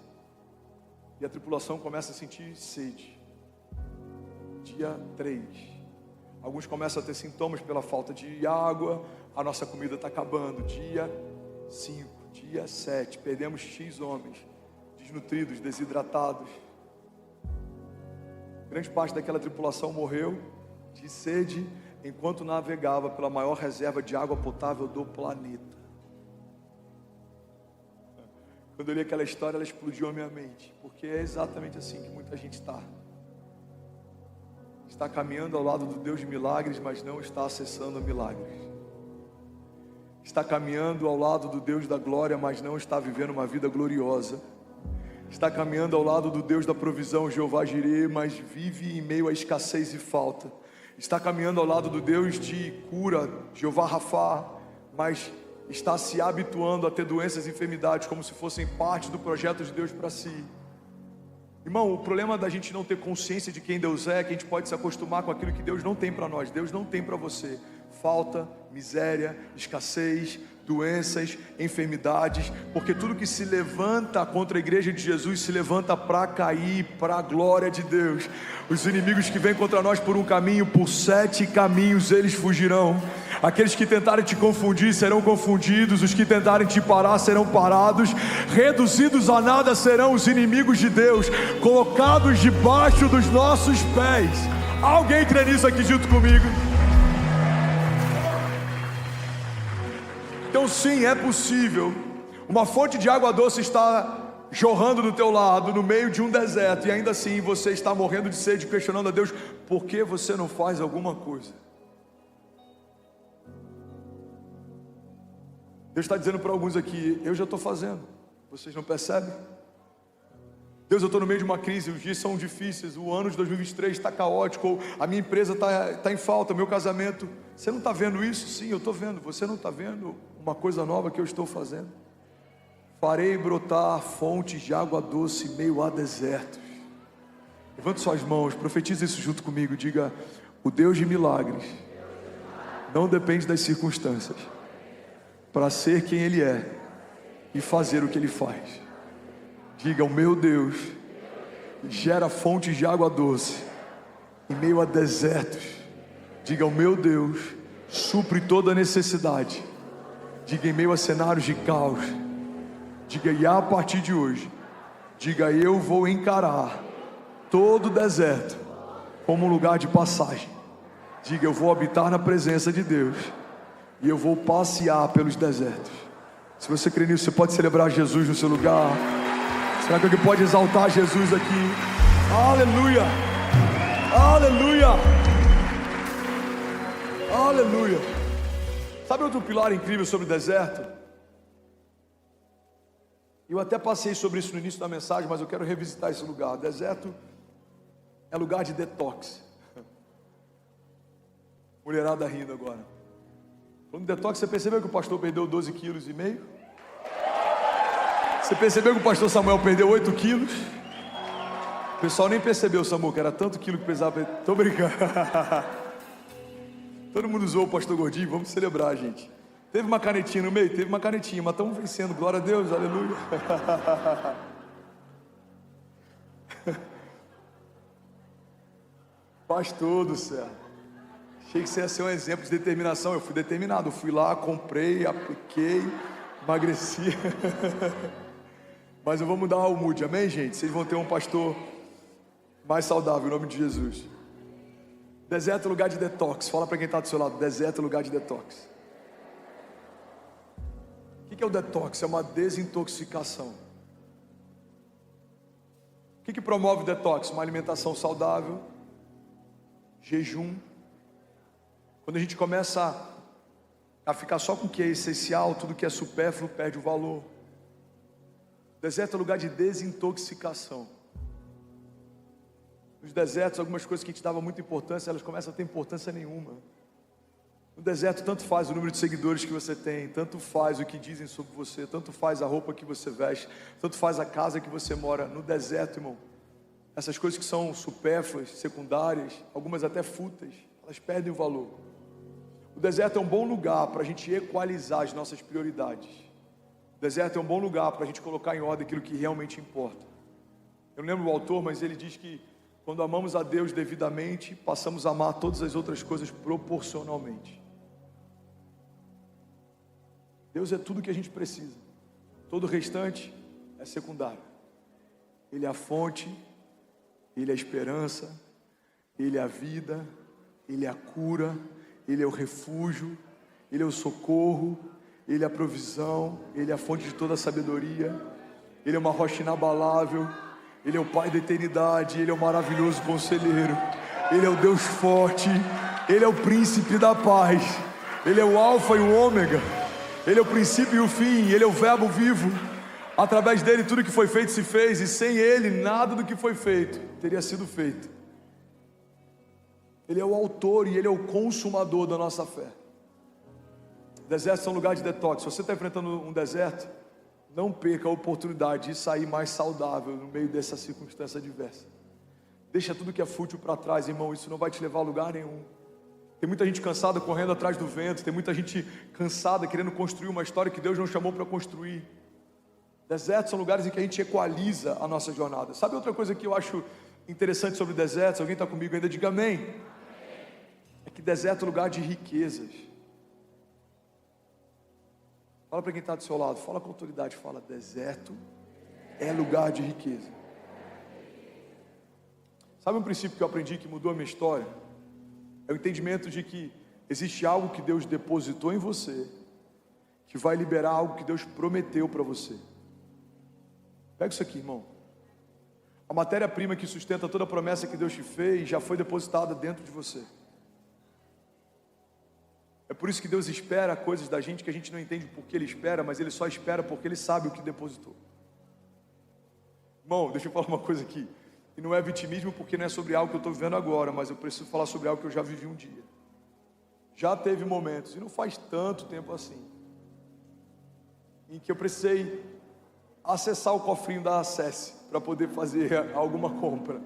A: e a tripulação começa a sentir sede. Dia 3, alguns começam a ter sintomas pela falta de água, a nossa comida está acabando. Dia 5, dia 7, perdemos X homens, desnutridos, desidratados. Grande parte daquela tripulação morreu de sede enquanto navegava pela maior reserva de água potável do planeta. Quando eu li aquela história, ela explodiu a minha mente, porque é exatamente assim que muita gente está caminhando ao lado do Deus de milagres, mas não está acessando milagres. Está caminhando ao lado do Deus da glória, mas não está vivendo uma vida gloriosa. Está caminhando ao lado do Deus da provisão, Jeová Jireh, mas vive em meio à escassez e falta. Está caminhando ao lado do Deus de cura, Jeová Rafá, mas está se habituando a ter doenças e enfermidades como se fossem parte do projeto de Deus para si. Irmão, o problema da gente não ter consciência de quem Deus é que a gente pode se acostumar com aquilo que Deus não tem para nós. Deus não tem para você falta, miséria, escassez, doenças, enfermidades, porque tudo que se levanta contra a igreja de Jesus se levanta para cair, para a glória de Deus. Os inimigos que vêm contra nós por um caminho, por 7 caminhos eles fugirão. Aqueles que tentarem te confundir serão confundidos, os que tentarem te parar serão parados, reduzidos a nada serão os inimigos de Deus, colocados debaixo dos nossos pés. Alguém crê nisso aqui junto comigo? Então sim, é possível. Uma fonte de água doce está jorrando do teu lado, no meio de um deserto, e ainda assim você está morrendo de sede, questionando a Deus, por que você não faz alguma coisa? Deus está dizendo para alguns aqui, eu já estou fazendo, vocês não percebem? Deus, eu estou no meio de uma crise, os dias são difíceis, o ano de 2023 está caótico, a minha empresa está em falta, meu casamento, você não está vendo isso? Sim, eu estou vendo. Você não está vendo uma coisa nova que eu estou fazendo? Farei brotar fontes de água doce em meio a desertos. Levante suas mãos, profetize isso junto comigo, diga, o Deus de milagres não depende das circunstâncias para ser quem Ele é e fazer o que Ele faz. Diga, o meu Deus gera fontes de água doce em meio a desertos. Diga, o meu Deus supre toda necessidade. Diga, em meio a cenários de caos. Diga, e a partir de hoje, diga, eu vou encarar todo o deserto como um lugar de passagem. Diga, eu vou habitar na presença de Deus e eu vou passear pelos desertos. Se você crê nisso, você pode celebrar Jesus no seu lugar. Será que alguém pode exaltar Jesus aqui? Aleluia! Aleluia! Aleluia! Sabe outro pilar incrível sobre o deserto? Eu até passei sobre isso no início da mensagem, mas eu quero revisitar esse lugar. O deserto é lugar de detox. Mulherada rindo agora. Falando de detox, você percebeu que o pastor perdeu 12,5 quilos? Você percebeu que o pastor Samuel perdeu 8 quilos? O pessoal nem percebeu, Samuel, que era tanto quilo que pesava. Tô brincando. Todo mundo usou o pastor gordinho, vamos celebrar, gente. Teve uma canetinha no meio? Teve uma canetinha, mas estamos vencendo, glória a Deus, aleluia. Pastor do céu, achei que você ia ser um exemplo de determinação. Eu fui determinado, eu fui lá, comprei, apliquei, Emagreci. Mas eu vou mudar o mood, amém, gente? Vocês vão ter um pastor mais saudável, em nome de Jesus. Deserto é lugar de detox. Fala para quem está do seu lado, deserto é lugar de detox. O que é o detox? É uma desintoxicação. O que promove o detox? Uma alimentação saudável, jejum. Quando a gente começa a ficar só com o que é essencial, tudo que é supérfluo perde o valor. O deserto é lugar de desintoxicação. Nos desertos, algumas coisas que a gente dava muita importância, elas começam a ter importância nenhuma. No deserto, tanto faz o número de seguidores que você tem, tanto faz o que dizem sobre você, tanto faz a roupa que você veste, tanto faz a casa que você mora. No deserto, irmão, essas coisas que são supérfluas, secundárias, algumas até fúteis, elas perdem o valor. O deserto é um bom lugar para a gente equalizar as nossas prioridades. O deserto é um bom lugar para a gente colocar em ordem aquilo que realmente importa. Eu não lembro o autor, mas ele diz que quando amamos a Deus devidamente, passamos a amar todas as outras coisas proporcionalmente. Deus é tudo que a gente precisa. Todo o restante é secundário. Ele é a fonte, Ele é a esperança, Ele é a vida, Ele é a cura, Ele é o refúgio, Ele é o socorro, Ele é a provisão, Ele é a fonte de toda a sabedoria, Ele é uma rocha inabalável, Ele é o Pai da eternidade, Ele é o maravilhoso conselheiro, Ele é o Deus forte, Ele é o príncipe da paz, Ele é o alfa e o ômega, Ele é o princípio e o fim, Ele é o verbo vivo. Através dele tudo que foi feito se fez, e sem Ele nada do que foi feito teria sido feito. Ele é o autor e Ele é o consumador da nossa fé. Desertos são lugar de detox. Se você está enfrentando um deserto, não perca a oportunidade de sair mais saudável no meio dessa circunstância adversa. Deixa tudo que é fútil para trás, irmão, isso não vai te levar a lugar nenhum. Tem muita gente cansada correndo atrás do vento, tem muita gente cansada querendo construir uma história que Deus não chamou para construir. Desertos são lugares em que a gente equaliza a nossa jornada. Sabe outra coisa que eu acho interessante sobre desertos? Alguém está comigo ainda? Diga amém. É que deserto é lugar de riquezas. Fala para quem está do seu lado, fala com autoridade, fala, deserto é lugar de riqueza. Sabe um princípio que eu aprendi que mudou a minha história? É o entendimento de que existe algo que Deus depositou em você, que vai liberar algo que Deus prometeu para você. Pega isso aqui, irmão. A matéria-prima que sustenta toda a promessa que Deus te fez já foi depositada dentro de você. É por isso que Deus espera coisas da gente que a gente não entende por que Ele espera, mas Ele só espera porque Ele sabe o que depositou. Irmão, deixa eu falar uma coisa aqui. E não é vitimismo porque não é sobre algo que eu estou vivendo agora, mas eu preciso falar sobre algo que eu já vivi um dia. Já teve momentos, e não faz tanto tempo assim, em que eu precisei acessar o cofrinho da Acesse para poder fazer alguma compra.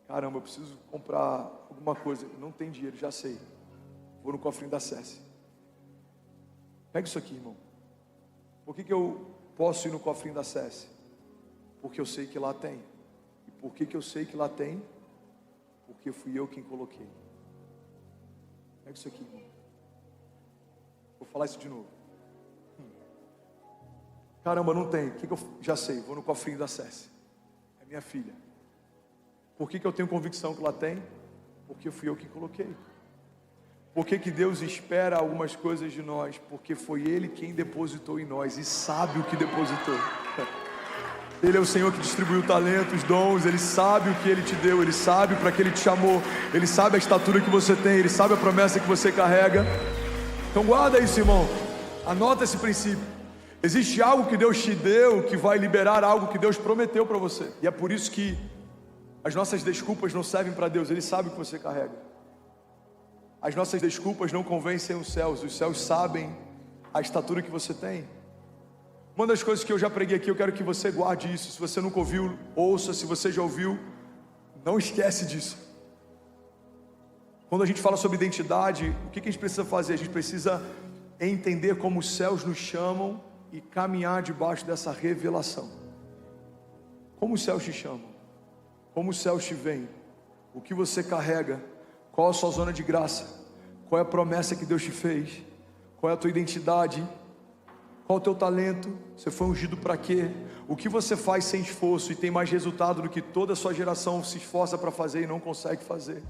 A: Caramba, eu preciso comprar alguma coisa, não tem dinheiro, já sei. Vou no cofrinho da Acesse. Pega isso aqui, irmão. Por que eu posso ir no cofrinho da Acesse? Porque eu sei que lá tem. E por que eu sei que lá tem? Porque fui eu quem coloquei. Pega isso aqui, irmão. Vou falar isso de novo. Caramba, não tem. O que eu já sei? Vou no cofrinho da Acesse. É minha filha. Por que eu tenho convicção que lá tem? Porque fui eu que coloquei. Por que Deus espera algumas coisas de nós? Porque foi Ele quem depositou em nós e sabe o que depositou. Ele é o Senhor que distribuiu talentos, dons, Ele sabe o que Ele te deu, Ele sabe para que Ele te chamou, Ele sabe a estatura que você tem, Ele sabe a promessa que você carrega. Então guarda isso, irmão, anota esse princípio. Existe algo que Deus te deu que vai liberar algo que Deus prometeu para você. E é por isso que as nossas desculpas não servem para Deus, Ele sabe o que você carrega. As nossas desculpas não convencem os céus sabem a estatura que você tem. Uma das coisas que eu já preguei aqui, eu quero que você guarde isso. Se você nunca ouviu, ouça. Se você já ouviu, não esquece disso. Quando a gente fala sobre identidade, o que a gente precisa fazer? A gente precisa entender como os céus nos chamam e caminhar debaixo dessa revelação. Como os céus te chamam? Como os céus te veem? O que você carrega? Qual a sua zona de graça? Qual é a promessa que Deus te fez? Qual é a tua identidade? Qual é o teu talento? Você foi ungido para quê? O que você faz sem esforço e tem mais resultado do que toda a sua geração se esforça para fazer e não consegue fazer?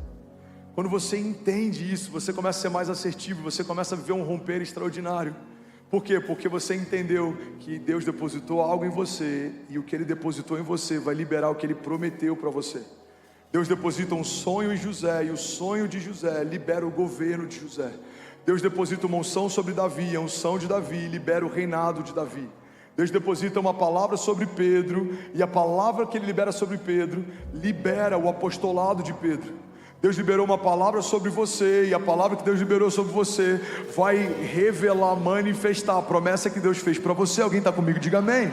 A: Quando você entende isso, você começa a ser mais assertivo, você começa a viver um romper extraordinário. Por quê? Porque você entendeu que Deus depositou algo em você, e o que Ele depositou em você vai liberar o que Ele prometeu para você. Deus deposita um sonho em José, e o sonho de José libera o governo de José. Deus deposita uma unção sobre Davi, a unção de Davi libera o reinado de Davi. Deus deposita uma palavra sobre Pedro, e a palavra que Ele libera sobre Pedro libera o apostolado de Pedro. Deus liberou uma palavra sobre você, e a palavra que Deus liberou sobre você vai revelar, manifestar a promessa que Deus fez para você. Alguém está comigo? Diga amém.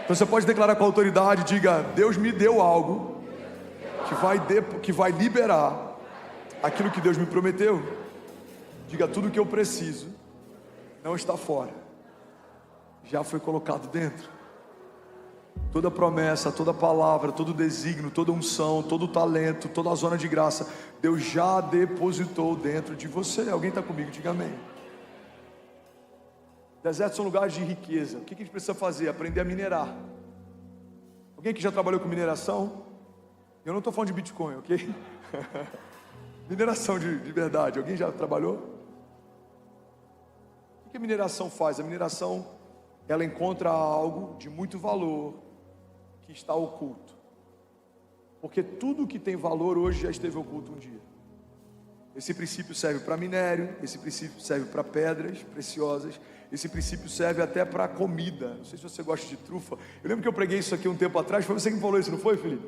A: Então você pode declarar com autoridade, diga: Deus me deu algo que vai liberar aquilo que Deus me prometeu. Diga: tudo que eu preciso não está fora, já foi colocado dentro. Toda promessa, toda palavra, todo desígnio, toda unção, todo talento, toda a zona de graça, Deus já depositou dentro de você. Alguém está comigo? Diga amém. Desertos são lugares de riqueza. O que a gente precisa fazer? Aprender a minerar. Alguém que já trabalhou com mineração? Eu não estou falando de Bitcoin, ok? Mineração de verdade. Alguém já trabalhou? O que a mineração faz? A mineração, ela encontra algo de muito valor que está oculto. Porque tudo que tem valor hoje já esteve oculto um dia. Esse princípio serve para minério, esse princípio serve para pedras preciosas, esse princípio serve até para comida. Não sei se você gosta de trufa. Eu lembro que eu preguei isso aqui um tempo atrás. Foi você que me falou isso, não foi, Felipe?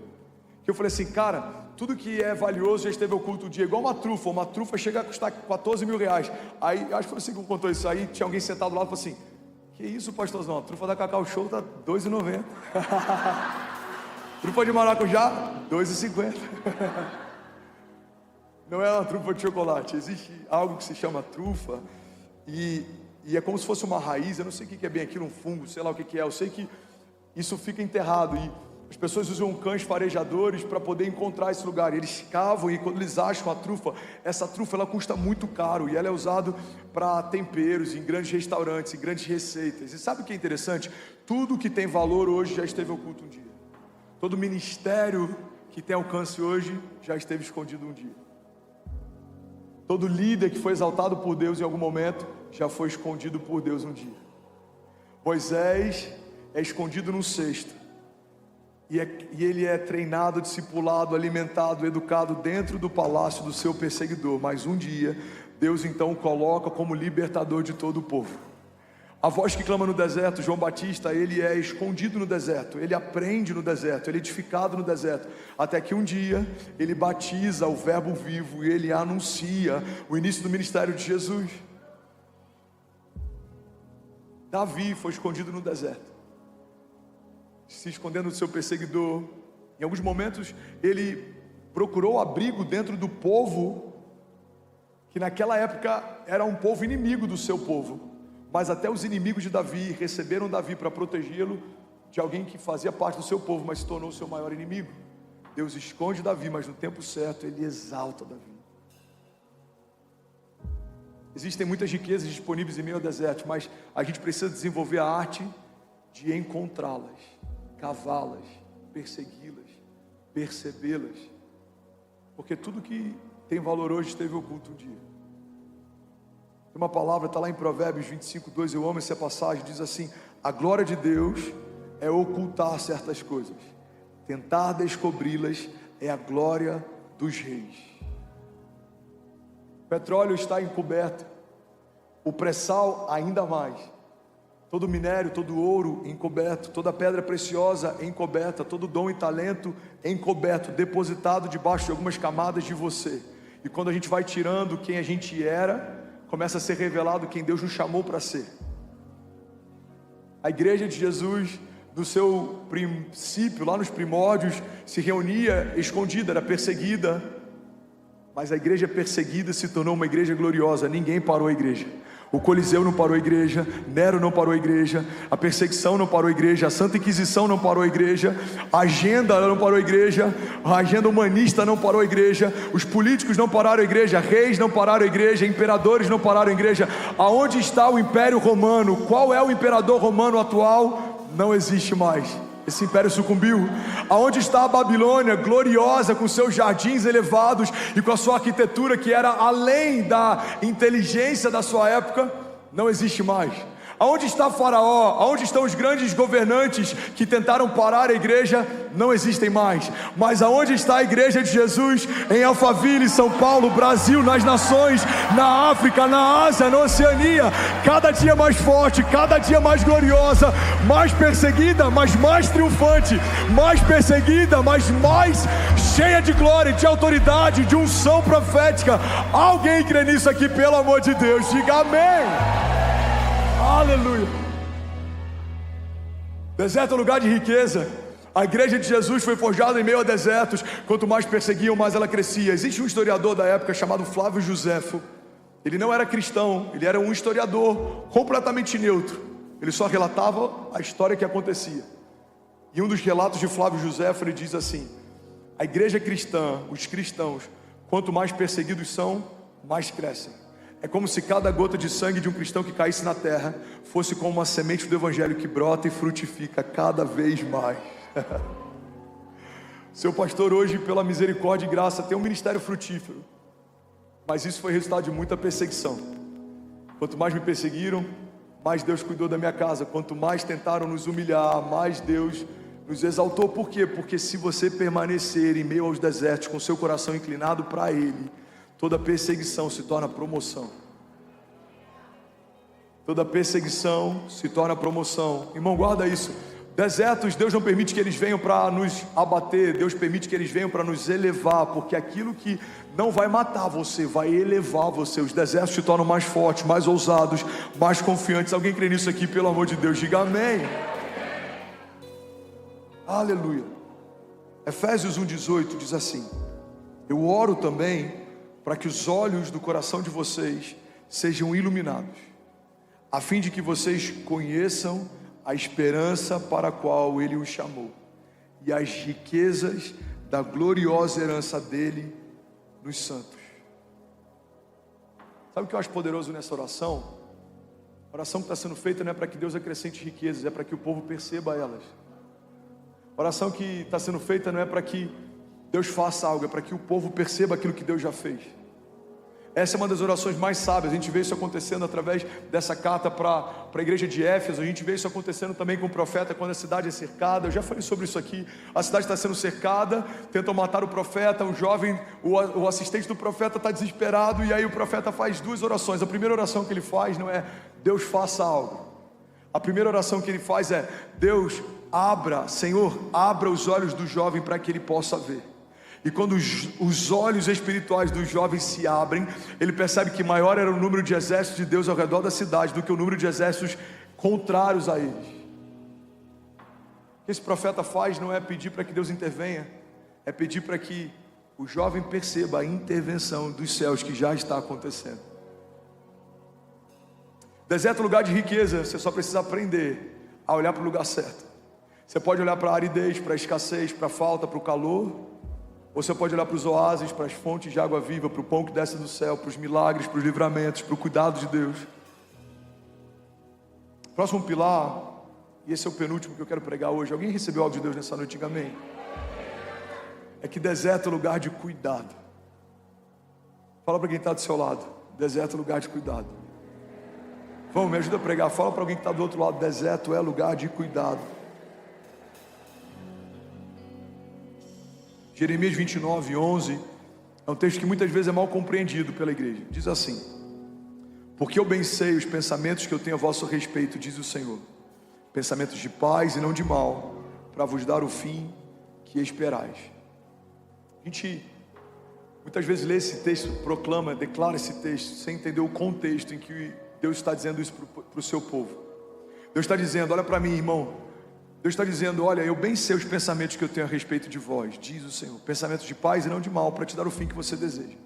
A: Que eu falei assim: cara, tudo que é valioso já esteve oculto um dia. Igual uma trufa chega a custar 14 mil reais. Aí, acho que foi você que contou isso aí. Tinha alguém sentado lá e falou assim: que isso, pastorzão? A trufa da Cacau Show tá R$2,90. Trufa de maracujá, R$2,50. Não é uma trufa de chocolate. Existe algo que se chama trufa, e é como se fosse uma raiz. Eu não sei o que é bem aquilo, um fungo, sei lá o que é. Eu sei que isso fica enterrado, e as pessoas usam cães farejadores para poder encontrar esse lugar. Eles cavam, e quando eles acham a trufa, essa trufa ela custa muito caro, e ela é usada para temperos, em grandes restaurantes, em grandes receitas. E sabe o que é interessante? Tudo que tem valor hoje já esteve oculto um dia. Todo ministério que tem alcance hoje já esteve escondido um dia. Todo líder que foi exaltado por Deus em algum momento já foi escondido por Deus um dia. Moisés é escondido num cesto, e ele é treinado, discipulado, alimentado, educado dentro do palácio do seu perseguidor. Mas um dia Deus então o coloca como libertador de todo o povo. A voz que clama no deserto, João Batista, ele é escondido no deserto, ele aprende no deserto, ele é edificado no deserto, até que um dia ele batiza o verbo vivo e ele anuncia o início do ministério de Jesus. Davi foi escondido no deserto, se escondendo do seu perseguidor. Em alguns momentos ele procurou abrigo dentro do povo, que naquela época era um povo inimigo do seu povo. Mas até os inimigos de Davi receberam Davi para protegê-lo de alguém que fazia parte do seu povo, mas se tornou o seu maior inimigo. Deus esconde Davi, mas no tempo certo ele exalta Davi. Existem muitas riquezas disponíveis em meio ao deserto, mas a gente precisa desenvolver a arte de encontrá-las, cavá-las, persegui-las, percebê-las. Porque tudo que tem valor hoje esteve oculto um dia. Tem uma palavra, está lá em Provérbios 25:2, eu amo essa passagem, diz assim: a glória de Deus é ocultar certas coisas, tentar descobri-las é a glória dos reis. O petróleo está encoberto, o pré-sal ainda mais, todo minério, todo ouro encoberto, toda pedra preciosa encoberta, todo dom e talento encoberto, depositado debaixo de algumas camadas de você. E quando a gente vai tirando quem a gente era, começa a ser revelado quem Deus nos chamou para ser. A igreja de Jesus, no seu princípio, lá nos primórdios, se reunia escondida, era perseguida. Mas a igreja perseguida se tornou uma igreja gloriosa. Ninguém parou a igreja. O Coliseu não parou a igreja, Nero não parou a igreja, a perseguição não parou a igreja, a Santa Inquisição não parou a igreja, a agenda não parou a igreja, a agenda humanista não parou a igreja, os políticos não pararam a igreja, reis não pararam a igreja, imperadores não pararam a igreja. Aonde está o Império Romano? Qual é o imperador romano atual? Não existe mais. Esse império sucumbiu. Aonde está a Babilônia, gloriosa, com seus jardins elevados e com a sua arquitetura que era além da inteligência da sua época? Não existe mais. Aonde está Faraó? Aonde estão os grandes governantes que tentaram parar a igreja? Não existem mais. Mas aonde está a igreja de Jesus? Em Alphaville, São Paulo, Brasil, nas nações, na África, na Ásia, na Oceania. Cada dia mais forte, cada dia mais gloriosa, mais perseguida, mas mais triunfante, mais perseguida, mas mais cheia de glória, de autoridade, de unção profética. Alguém crê nisso aqui, pelo amor de Deus? Diga amém. Aleluia. Deserto é lugar de riqueza. A igreja de Jesus foi forjada em meio a desertos. Quanto mais perseguiam, mais ela crescia. Existe um historiador da época chamado Flávio Josefo. Ele não era cristão, ele era um historiador completamente neutro. Ele só relatava a história que acontecia. E um dos relatos de Flávio Josefo, ele diz assim: a igreja cristã, os cristãos, quanto mais perseguidos são, mais crescem. É como se cada gota de sangue de um cristão que caísse na terra fosse como uma semente do evangelho que brota e frutifica cada vez mais. Seu pastor hoje, pela misericórdia e graça, tem um ministério frutífero, mas isso foi resultado de muita perseguição. Quanto mais me perseguiram, mais Deus cuidou da minha casa. Quanto mais tentaram nos humilhar, mais Deus nos exaltou. Por quê? Porque se você permanecer em meio aos desertos com seu coração inclinado para Ele, toda perseguição se torna promoção. Toda perseguição se torna promoção. Irmão, guarda isso. Desertos, Deus não permite que eles venham para nos abater. Deus permite que eles venham para nos elevar. Porque aquilo que não vai matar você, vai elevar você. Os desertos se tornam mais fortes, mais ousados, mais confiantes. Alguém crê nisso aqui, pelo amor de Deus? Diga amém. Aleluia. Efésios 1,18 diz assim: eu oro também para que os olhos do coração de vocês sejam iluminados, a fim de que vocês conheçam a esperança para a qual Ele os chamou, e as riquezas da gloriosa herança dele nos santos. Sabe o que eu acho poderoso nessa oração? A oração que está sendo feita não é para que Deus acrescente riquezas, é para que o povo perceba elas. A oração que está sendo feita não é para que Deus faça algo, é para que o povo perceba aquilo que Deus já fez. Essa é uma das orações mais sábias. A gente vê isso acontecendo através dessa carta para a igreja de Éfeso. A gente vê isso acontecendo também com o profeta quando a cidade é cercada. Eu já falei sobre isso aqui. A cidade está sendo cercada, tentam matar o profeta. O jovem, o assistente do profeta está desesperado, e aí o profeta faz duas orações. A primeira oração que ele faz não é Deus faça algo. A primeira oração que ele faz é: Deus abra, Senhor, abra os olhos do jovem para que ele possa ver. E quando os olhos espirituais dos jovens se abrem, ele percebe que maior era o número de exércitos de Deus ao redor da cidade do que o número de exércitos contrários a eles. O que esse profeta faz não é pedir para que Deus intervenha, é pedir para que o jovem perceba a intervenção dos céus que já está acontecendo. Deserto é lugar de riqueza. Você só precisa aprender a olhar para o lugar certo. Você pode olhar para a aridez, para a escassez, para a falta, para o calor. Ou você pode olhar para os oásis, para as fontes de água viva, para o pão que desce do céu, para os milagres, para os livramentos, para o cuidado de Deus. Próximo pilar, e esse é o penúltimo que eu quero pregar hoje. Alguém recebeu algo de Deus nessa noite? Diga amém. É que deserto é lugar de cuidado. Fala para quem está do seu lado: deserto é lugar de cuidado. Vamos, me ajuda a pregar. Fala para alguém que está do outro lado: deserto é lugar de cuidado. Jeremias 29:11 é um texto que muitas vezes é mal compreendido pela igreja. Diz assim: porque eu bem sei os pensamentos que eu tenho a vosso respeito, diz o Senhor, pensamentos de paz e não de mal, para vos dar o fim que esperais. A gente muitas vezes lê esse texto, proclama, declara esse texto, sem entender o contexto em que Deus está dizendo isso para o seu povo. Deus está dizendo: olha para mim, irmão. Deus está dizendo: olha, eu bem sei os pensamentos que eu tenho a respeito de vós, diz o Senhor, pensamentos de paz e não de mal, para te dar o fim que você deseja.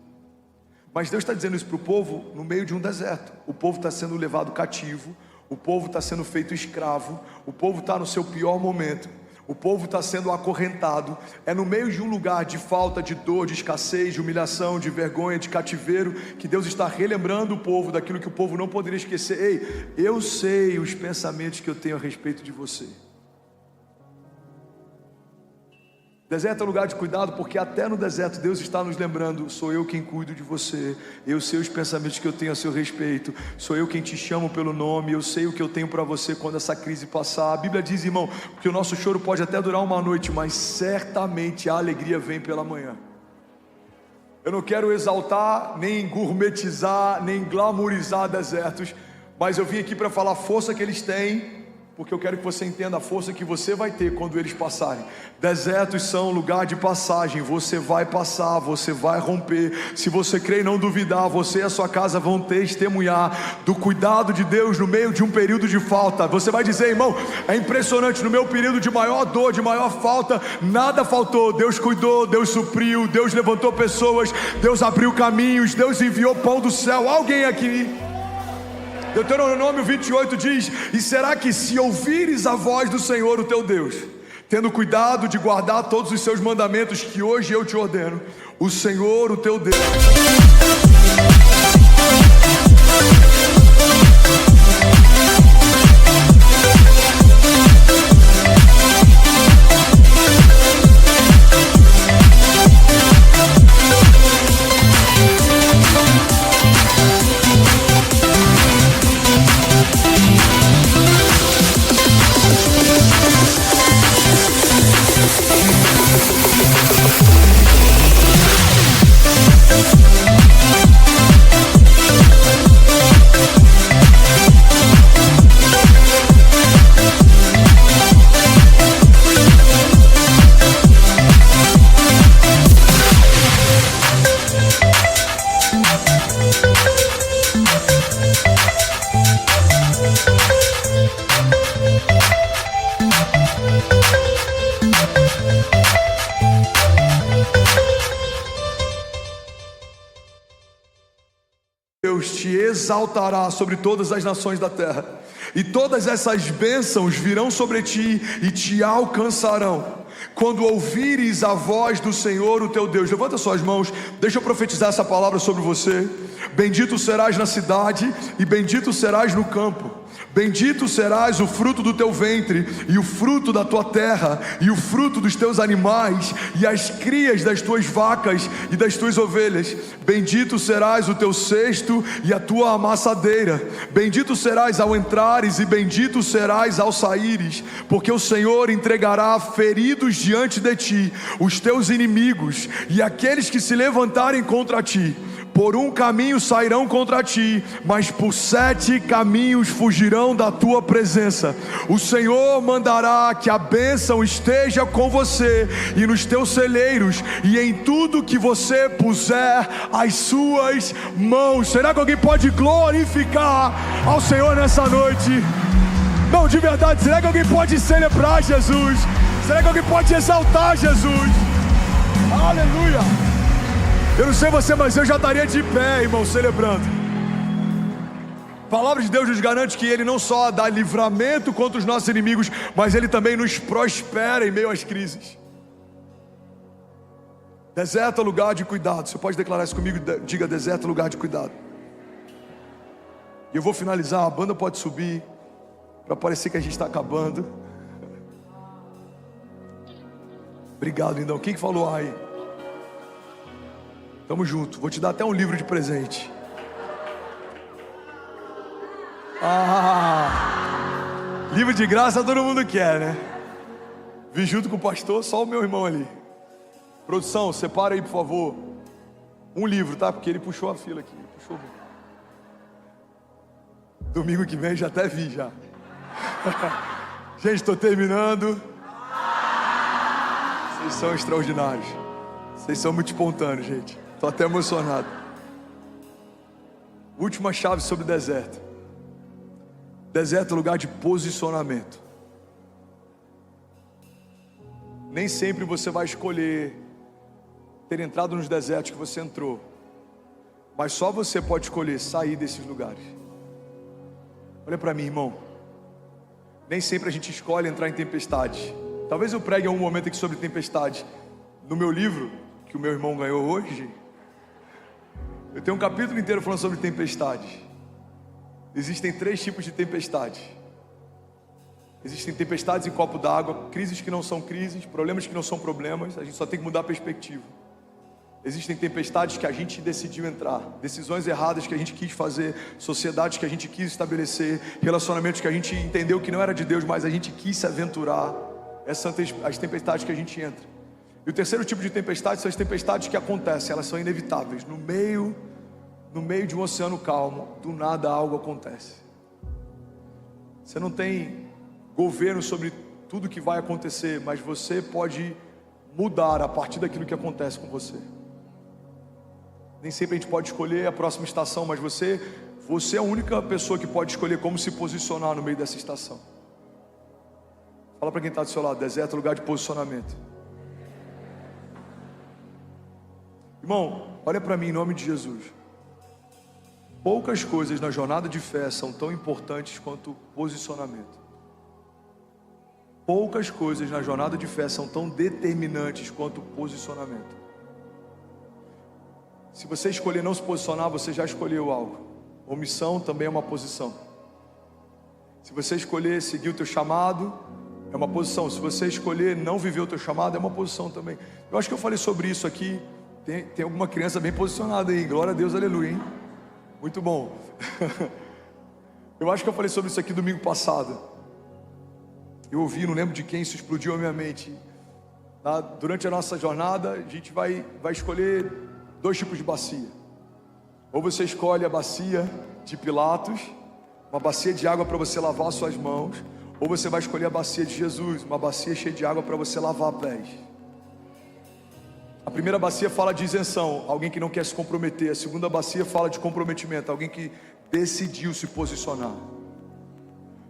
A: Mas Deus está dizendo isso para o povo no meio de um deserto. O povo está sendo levado cativo, o povo está sendo feito escravo, o povo está no seu pior momento, o povo está sendo acorrentado. É no meio de um lugar de falta, de dor, de escassez, de humilhação, de vergonha, de cativeiro, que Deus está relembrando o povo daquilo que o povo não poderia esquecer. Ei, eu sei os pensamentos que eu tenho a respeito de você. Deserto é um lugar de cuidado, porque até no deserto Deus está nos lembrando: sou eu quem cuido de você, eu sei os pensamentos que eu tenho a seu respeito, sou eu quem te chamo pelo nome, eu sei o que eu tenho para você quando essa crise passar. A Bíblia diz, irmão, que o nosso choro pode até durar uma noite, mas certamente a alegria vem pela manhã. Eu não quero exaltar, nem gourmetizar, nem glamourizar desertos, mas eu vim aqui para falar a força que eles têm, porque eu quero que você entenda a força que você vai ter quando eles passarem. Desertos são lugar de passagem. Você vai passar, você vai romper. Se você crer e não duvidar, você e a sua casa vão testemunhar do cuidado de Deus no meio de um período de falta. Você vai dizer, irmão, é impressionante, no meu período de maior dor, de maior falta, nada faltou. Deus cuidou, Deus supriu, Deus levantou pessoas, Deus abriu caminhos, Deus enviou pão do céu. Alguém aqui? Deuteronômio 28 diz: e será que se ouvires a voz do Senhor, o teu Deus, tendo cuidado de guardar todos os seus mandamentos que hoje eu te ordeno, o Senhor, o teu Deus... Deus te exaltará sobre todas as nações da terra, e todas essas bênçãos virão sobre ti e te alcançarão quando ouvires a voz do Senhor, o teu Deus. Levanta suas mãos, deixa eu profetizar essa palavra sobre você. Bendito serás na cidade e bendito serás no campo. Bendito serás o fruto do teu ventre, e o fruto da tua terra, e o fruto dos teus animais, e as crias das tuas vacas e das tuas ovelhas. Bendito serás o teu cesto e a tua amassadeira. Bendito serás ao entrares e bendito serás ao saíres, porque o Senhor entregará feridos diante de ti os teus inimigos, e aqueles que se levantarem contra ti. Por um caminho sairão contra ti, mas por 7 caminhos fugirão da tua presença. O Senhor mandará que a bênção esteja com você e nos teus celeiros e em tudo que você puser as suas mãos. Será que alguém pode glorificar ao Senhor nessa noite? Não, de verdade, será que alguém pode celebrar Jesus? Será que alguém pode exaltar Jesus? Aleluia! Eu não sei você, mas eu já estaria de pé, irmão, celebrando. A palavra de Deus nos garante que Ele não só dá livramento contra os nossos inimigos, mas Ele também nos prospera em meio às crises. Deserto é lugar de cuidado. Você pode declarar isso comigo? Diga: deserto é lugar de cuidado. E eu vou finalizar, a banda pode subir, para parecer que a gente está acabando. Obrigado, lindão. Quem que falou aí? Tamo junto, vou te dar até um livro de presente. Livro de graça todo mundo quer, né? Vim junto com o pastor, só o meu irmão ali. Produção, separa aí, por favor, um livro, tá? Porque ele puxou a fila aqui, puxou. Domingo que vem já até vi já. Gente, estou terminando. Vocês são extraordinários. Vocês são muito espontâneos, gente. Estou até emocionado. Última chave sobre deserto. Deserto é lugar de posicionamento. Nem sempre você vai escolher ter entrado nos desertos que você entrou, Mas só você pode escolher sair desses lugares. Olha para mim, irmão. Nem sempre a gente escolhe entrar em tempestade. Talvez eu pregue em algum momento aqui sobre tempestade. No meu livro, que o meu irmão ganhou hoje, eu tenho um capítulo inteiro falando sobre tempestade. Existem 3 tipos de tempestade. Existem tempestades em copo d'água, crises que não são crises, problemas que não são problemas. A gente só tem que mudar a perspectiva. Existem tempestades que a gente decidiu entrar, decisões erradas que a gente quis fazer, sociedades que a gente quis estabelecer, relacionamentos que a gente entendeu que não era de Deus, mas a gente quis se aventurar. Essas são as tempestades que a gente entra. E o terceiro tipo de tempestade são as tempestades que acontecem, elas são inevitáveis. No meio de um oceano calmo, do nada algo acontece. Você não tem governo sobre tudo que vai acontecer, mas você pode mudar a partir daquilo que acontece com você. Nem sempre a gente pode escolher a próxima estação, mas você é a única pessoa que pode escolher como se posicionar no meio dessa estação. Fala para quem está do seu lado: deserto é lugar de posicionamento. Irmão, olha para mim em nome de Jesus. Poucas coisas na jornada de fé são tão importantes quanto posicionamento. Poucas coisas na jornada de fé são tão determinantes quanto posicionamento. Se você escolher não se posicionar, você já escolheu algo. Omissão também é uma posição. Se você escolher seguir o teu chamado, é uma posição. Se você escolher não viver o teu chamado, é uma posição também. Eu acho que eu falei sobre isso aqui. Tem alguma criança bem posicionada aí. Glória a Deus, aleluia, hein? Muito bom. Eu acho que eu falei sobre isso aqui domingo passado. Eu ouvi, não lembro de quem, isso explodiu a minha mente. Durante a nossa jornada, a gente vai escolher 2 tipos de bacia. Ou você escolhe a bacia de Pilatos, uma bacia de água para você lavar suas mãos, ou você vai escolher a bacia de Jesus, uma bacia cheia de água para você lavar pés. A primeira bacia fala de isenção, alguém que não quer se comprometer. A segunda bacia fala de comprometimento, alguém que decidiu se posicionar.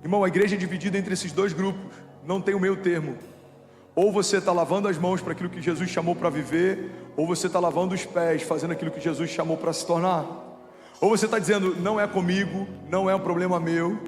A: Irmão, a igreja é dividida entre esses 2 grupos, não tem o meio termo. Ou você está lavando as mãos para aquilo que Jesus chamou para viver, ou você está lavando os pés, fazendo aquilo que Jesus chamou para se tornar. Ou você está dizendo: não é comigo, não é um problema meu,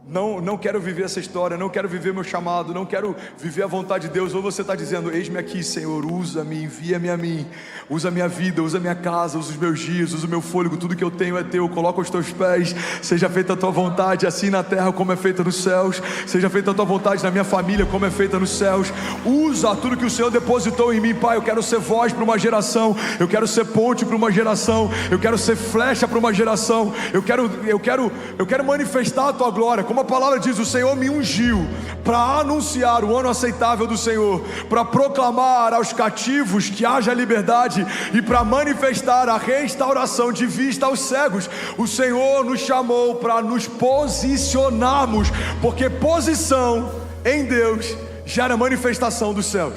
A: não quero viver essa história, não quero viver meu chamado, não quero viver a vontade de Deus. Ou você está dizendo: eis-me aqui, Senhor, usa-me, envia-me a mim, usa a minha vida, usa a minha casa, usa os meus dias, usa o meu fôlego, tudo que eu tenho é teu, coloca os teus pés, seja feita a tua vontade, assim na terra como é feita nos céus, seja feita a tua vontade na minha família como é feita nos céus. Usa tudo que o Senhor depositou em mim, Pai. Eu quero ser voz para uma geração, eu quero ser ponte para uma geração, eu quero ser flecha para uma geração, eu quero manifestar a tua glória. Como a palavra diz, o Senhor me ungiu para anunciar o ano aceitável do Senhor, para proclamar aos cativos que haja liberdade e para manifestar a restauração de vista aos cegos. O Senhor nos chamou para nos posicionarmos, porque posição em Deus gera manifestação dos céus.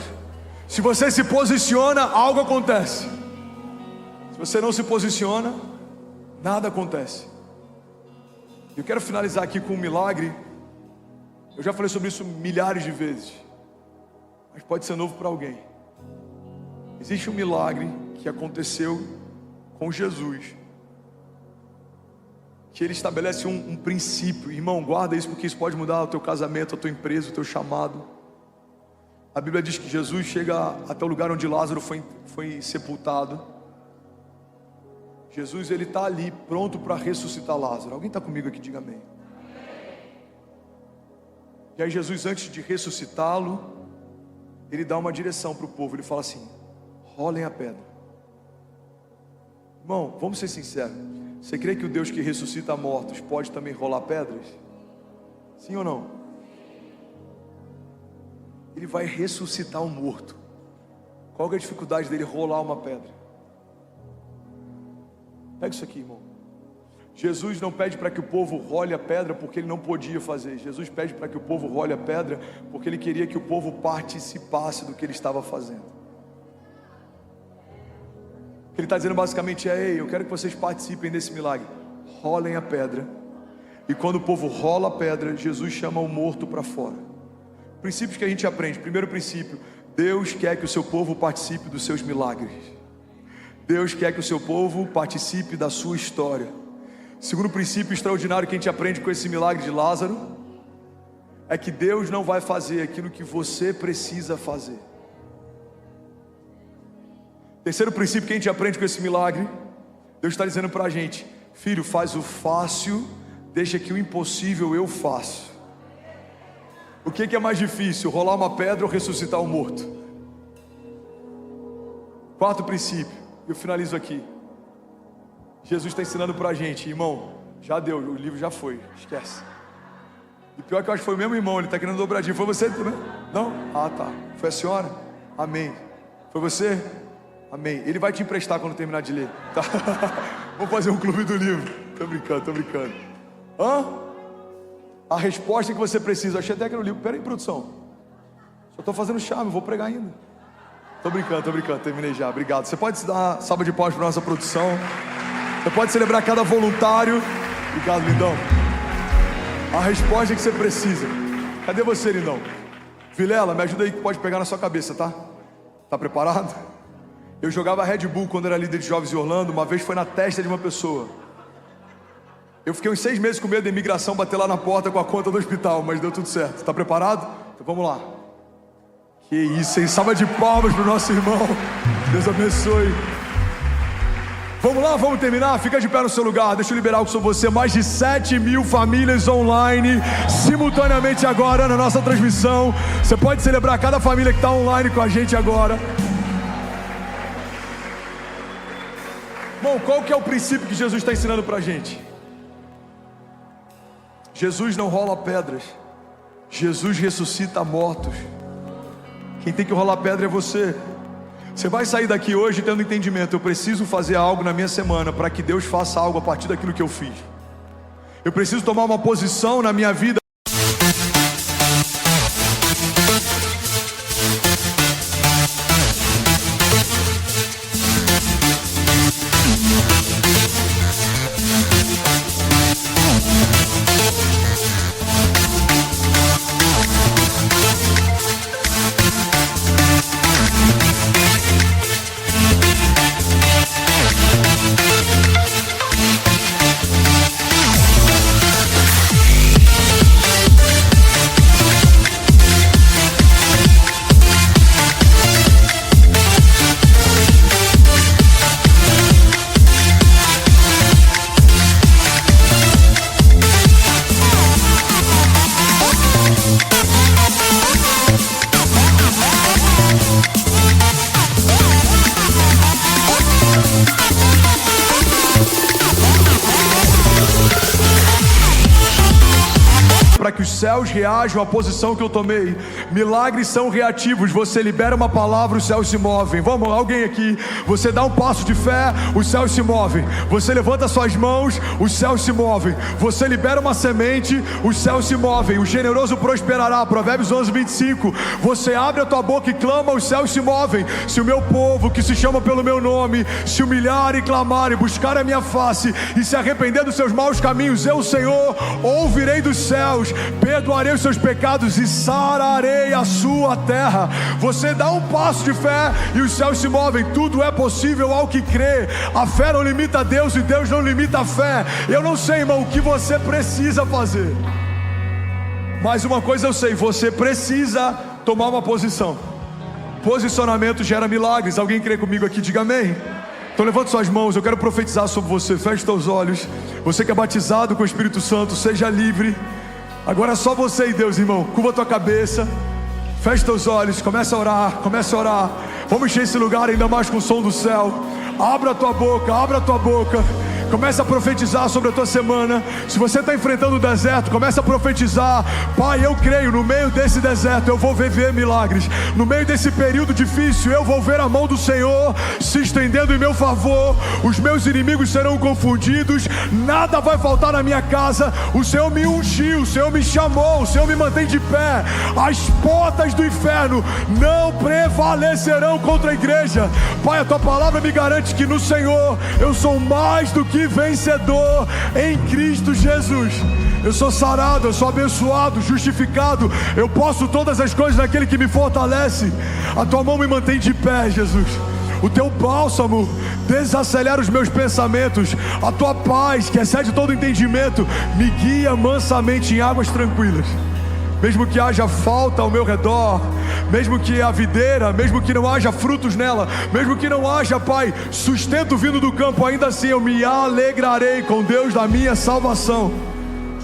A: Se você se posiciona, algo acontece. Se você não se posiciona, nada acontece. Eu quero finalizar aqui com um milagre. Eu já falei sobre isso milhares de vezes, mas pode ser novo para alguém. Existe um milagre que aconteceu com Jesus, que ele estabelece um princípio. Irmão, guarda isso, porque isso pode mudar o teu casamento, a tua empresa, o teu chamado. A Bíblia diz que Jesus chega até o lugar onde Lázaro foi sepultado. Jesus, ele está ali pronto para ressuscitar Lázaro. Alguém está comigo aqui? Diga amém. E aí Jesus, antes de ressuscitá-lo, ele dá uma direção para o povo. Ele fala assim: rolem a pedra. Irmão, vamos ser sinceros. Você crê que o Deus que ressuscita mortos pode também rolar pedras? Sim ou não? Ele vai ressuscitar um morto. Qual é a dificuldade dele rolar uma pedra? Pega isso aqui, irmão. Jesus não pede para que o povo role a pedra porque ele não podia fazer. Jesus pede para que o povo role a pedra porque ele queria que o povo participasse do que ele estava fazendo. O que ele está dizendo basicamente é: ei, eu quero que vocês participem desse milagre. Rolem a pedra. E quando o povo rola a pedra, Jesus chama o morto para fora. Princípios que a gente aprende. Primeiro princípio: Deus quer que o seu povo participe dos seus milagres. Deus quer que o seu povo participe da sua história. Segundo princípio extraordinário que a gente aprende com esse milagre de Lázaro, é que Deus não vai fazer aquilo que você precisa fazer. Terceiro princípio que a gente aprende com esse milagre, Deus está dizendo para a gente: filho, faz o fácil, deixa que o impossível eu faço. O que é mais difícil, rolar uma pedra ou ressuscitar um morto? Quarto princípio, eu finalizo aqui. Jesus está ensinando para a gente, irmão, já deu, o livro já foi, esquece. E pior que eu acho que foi o mesmo irmão, ele está querendo dobradinho. Foi você também? Não? Ah, tá. Foi a senhora? Amém. Foi você? Amém. Ele vai te emprestar quando terminar de ler, tá? Vamos fazer um clube do livro. Tô brincando. Hã? A resposta que você precisa. Achei até que era o livro. Pera aí, produção. Só tô fazendo charme, vou pregar ainda. Tô brincando. Terminei já. Obrigado. Você pode dar uma salva de palmas para nossa produção. Você pode celebrar cada voluntário. Obrigado, lindão. A resposta que você precisa. Cadê você, lindão? Vilela, me ajuda aí que pode pegar na sua cabeça, tá? Tá preparado? Eu jogava Red Bull quando era líder de jovens em Orlando. Uma vez foi na testa de uma pessoa. Eu fiquei uns 6 meses com medo da imigração bater lá na porta com a conta do hospital, mas deu tudo certo. Tá preparado? Então vamos lá. Que isso, hein? Salva de palmas pro nosso irmão. Deus abençoe. Vamos lá, vamos terminar? Fica de pé no seu lugar. Deixa eu liberar algo sobre você. Mais de 7.000 famílias online simultaneamente agora na nossa transmissão. Você pode celebrar cada família que está online com a gente agora. Bom, qual que é o princípio que Jesus está ensinando para a gente? Jesus não rola pedras, Jesus ressuscita mortos. Quem tem que rolar pedra é você. Você vai sair daqui hoje tendo entendimento: eu preciso fazer algo na minha semana para que Deus faça algo a partir daquilo que eu fiz. Eu preciso tomar uma posição na minha vida. Para que os céus reajam à posição que eu tomei. Milagres são reativos. Você libera uma palavra, os céus se movem. Vamos, alguém aqui. Você dá um passo de fé, os céus se movem. Você levanta suas mãos, os céus se movem. Você libera uma semente, os céus se movem. O generoso prosperará. Provérbios 11:25. Você abre a tua boca e clama, os céus se movem. Se o meu povo, que se chama pelo meu nome, se humilhar e clamar e buscar a minha face e se arrepender dos seus maus caminhos, eu, Senhor, ouvirei dos céus, perdoarei os seus pecados e sararei a sua terra. Você dá um passo de fé e os céus se movem. Tudo é possível ao que crê. A fé não limita Deus e Deus não limita a fé. Eu não sei, irmão, o que você precisa fazer, mas uma coisa eu sei: você precisa tomar uma posição. Posicionamento gera milagres. Alguém crê comigo aqui? Diga amém. Então levante suas mãos, eu quero profetizar sobre você. Feche seus olhos. Você que é batizado com o Espírito Santo, seja livre. Agora é só você e Deus, irmão. Curva a tua cabeça, feche teus olhos, começa a orar. Vamos encher esse lugar ainda mais com o som do céu. Abra a tua boca. Começa a profetizar sobre a tua semana. Se você está enfrentando o deserto, começa a profetizar: Pai, eu creio, no meio desse deserto eu vou ver milagres. No meio desse período difícil eu vou ver a mão do Senhor se estendendo em meu favor. Os meus inimigos serão confundidos. Nada vai faltar na minha casa. O Senhor me ungiu, o Senhor me chamou, o Senhor me mantém de pé. As portas do inferno não prevalecerão contra a igreja. Pai, a tua palavra me garante que no Senhor eu sou mais do que vencedor em Cristo Jesus. Eu sou sarado, eu sou abençoado, justificado. Eu posso todas as coisas naquele que me fortalece. A tua mão me mantém de pé, Jesus. O teu bálsamo desacelera os meus pensamentos. A tua paz, que excede todo entendimento, me guia mansamente em águas tranquilas. Mesmo que haja falta ao meu redor, mesmo que a videira, mesmo que não haja frutos nela, mesmo que não haja, Pai, sustento vindo do campo, ainda assim eu me alegrarei com Deus da minha salvação.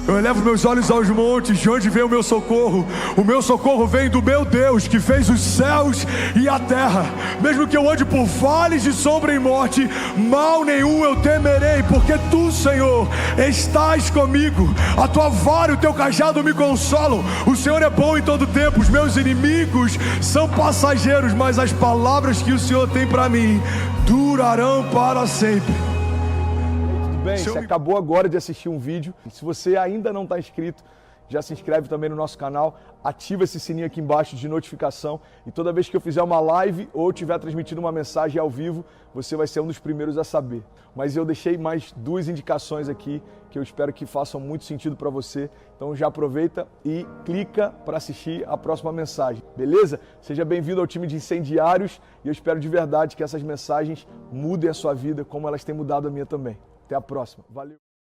A: Eu elevo meus olhos aos montes, de onde vem o meu socorro? O meu socorro vem do meu Deus, que fez os céus e a terra. Mesmo que eu ande por vales de sombra e morte, mal nenhum eu temerei, porque Tu, Senhor, estás comigo. A Tua vara e o Teu cajado me consolam. O Senhor é bom em todo tempo. Os meus inimigos são passageiros, mas as palavras que o Senhor tem para mim durarão para sempre.
B: Bem, você acabou agora de assistir um vídeo. Se você ainda não está inscrito, já se inscreve também no nosso canal, ativa esse sininho aqui embaixo de notificação e toda vez que eu fizer uma live ou estiver transmitindo uma mensagem ao vivo, você vai ser um dos primeiros a saber. Mas eu deixei mais 2 indicações aqui que eu espero que façam muito sentido para você. Então já aproveita e clica para assistir a próxima mensagem, beleza? Seja bem-vindo ao time de incendiários e eu espero de verdade que essas mensagens mudem a sua vida como elas têm mudado a minha também. Até a próxima. Valeu!